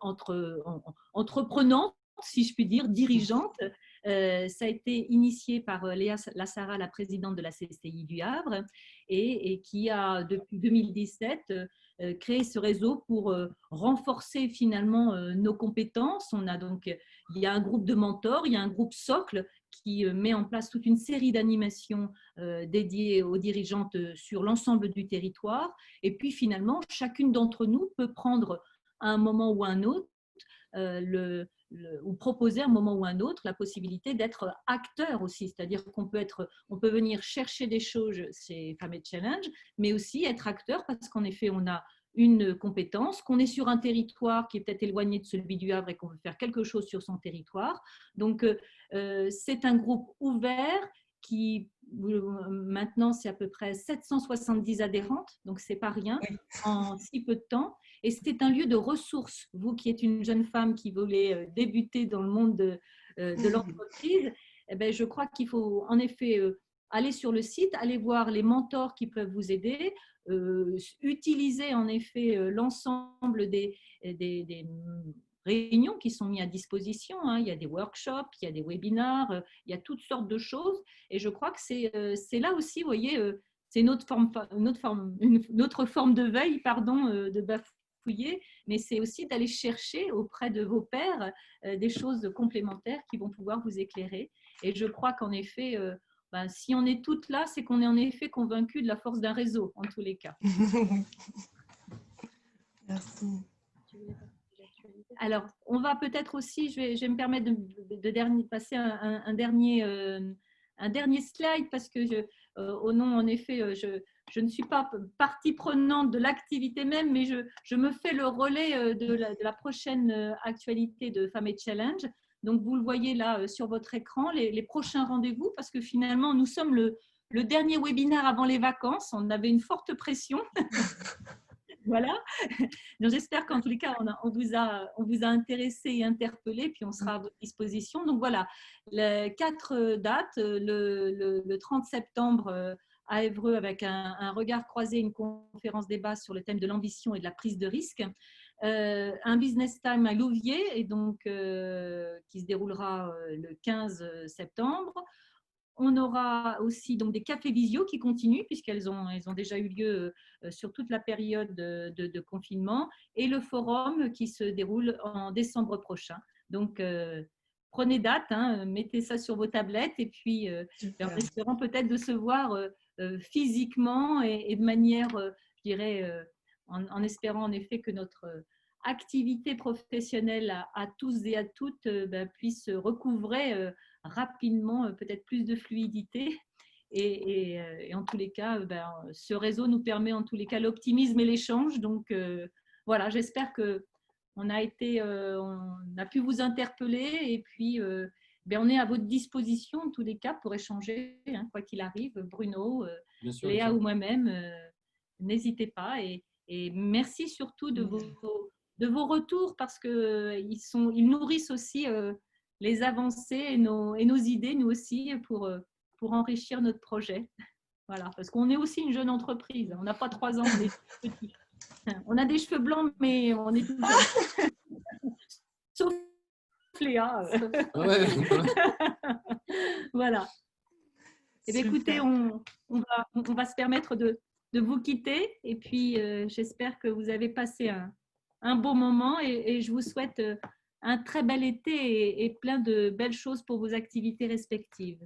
entreprenantes, si je puis dire, dirigeantes. Ça a été initié par Léa Lassara, la présidente de la CCI du Havre, et qui a, depuis 2017, créé ce réseau pour renforcer finalement nos compétences. Il y a un groupe de mentors, il y a un groupe socle qui met en place toute une série d'animations dédiées aux dirigeantes sur l'ensemble du territoire. Et puis finalement, chacune d'entre nous peut prendre à un moment ou à un autre ou proposer à un moment ou à un autre la possibilité d'être acteur aussi, c'est-à-dire qu'on peut venir chercher des choses chez Femmes et Challenge, mais aussi être acteur parce qu'en effet, on a une compétence, qu'on est sur un territoire qui est peut-être éloigné de celui du Havre et qu'on veut faire quelque chose sur son territoire. Donc, c'est un groupe ouvert qui, maintenant, c'est à peu près 770 adhérentes, donc c'est pas rien, en si peu de temps. Et c'est un lieu de ressources. Vous qui êtes une jeune femme qui voulait débuter dans le monde de l'entreprise, eh bien, je crois qu'il faut en effet aller sur le site, aller voir les mentors qui peuvent vous aider, utiliser en effet l'ensemble des réunions qui sont mises à disposition. Il y a des workshops, il y a des webinars, il y a toutes sortes de choses. Et je crois que c'est là aussi, vous voyez, c'est une autre forme de veille, de bafouiller, mais c'est aussi d'aller chercher auprès de vos pairs des choses complémentaires qui vont pouvoir vous éclairer. Et je crois qu'en effet, si on est toutes là, c'est qu'on est en effet convaincu de la force d'un réseau, en tous les cas. Merci. Alors, on va peut-être aussi, je vais me permettre de passer un dernier slide parce que au nom, en effet, je ne suis pas partie prenante de l'activité même, mais je me fais le relais de la prochaine actualité de Femmes et Challenge. Donc, vous le voyez là sur votre écran, les prochains rendez-vous, parce que finalement, nous sommes le dernier webinaire avant les vacances. On avait une forte pression. Voilà. Donc, j'espère qu'en tous les cas, on vous a intéressé et interpellé, puis on sera à votre disposition. Donc, voilà, les 4 dates, le 30 septembre à Évreux avec un regard croisé, une conférence débat sur le thème de l'ambition et de la prise de risque. Un business time à Louviers et donc, qui se déroulera le 15 septembre. On aura aussi donc des cafés visio qui continuent puisqu'elles ont déjà eu lieu sur toute la période de confinement et le forum qui se déroule en décembre prochain. Donc, prenez date, mettez ça sur vos tablettes et puis en espérant peut-être de se voir physiquement et de manière, je dirais, en espérant en effet que notre activité professionnelle à tous et à toutes puisse recouvrer rapidement peut-être plus de fluidité et en tous les cas ce réseau nous permet en tous les cas l'optimisme et l'échange. Donc voilà, j'espère que on a pu vous interpeller et puis on est à votre disposition en tous les cas pour échanger, quoi qu'il arrive. Bruno, Léa ou moi-même, n'hésitez pas et merci surtout de vos retours parce qu'ils nourrissent aussi les avancées et nos idées, nous aussi, pour enrichir notre projet. Voilà, parce qu'on est aussi une jeune entreprise. On n'a pas 3 ans, on est petit. On a des cheveux blancs, mais on est tout jeune. Sauf Léa. Voilà. Et bien, écoutez, on va se permettre de vous quitter. Et puis, j'espère que vous avez passé un bon moment et je vous souhaite un très bel été et plein de belles choses pour vos activités respectives.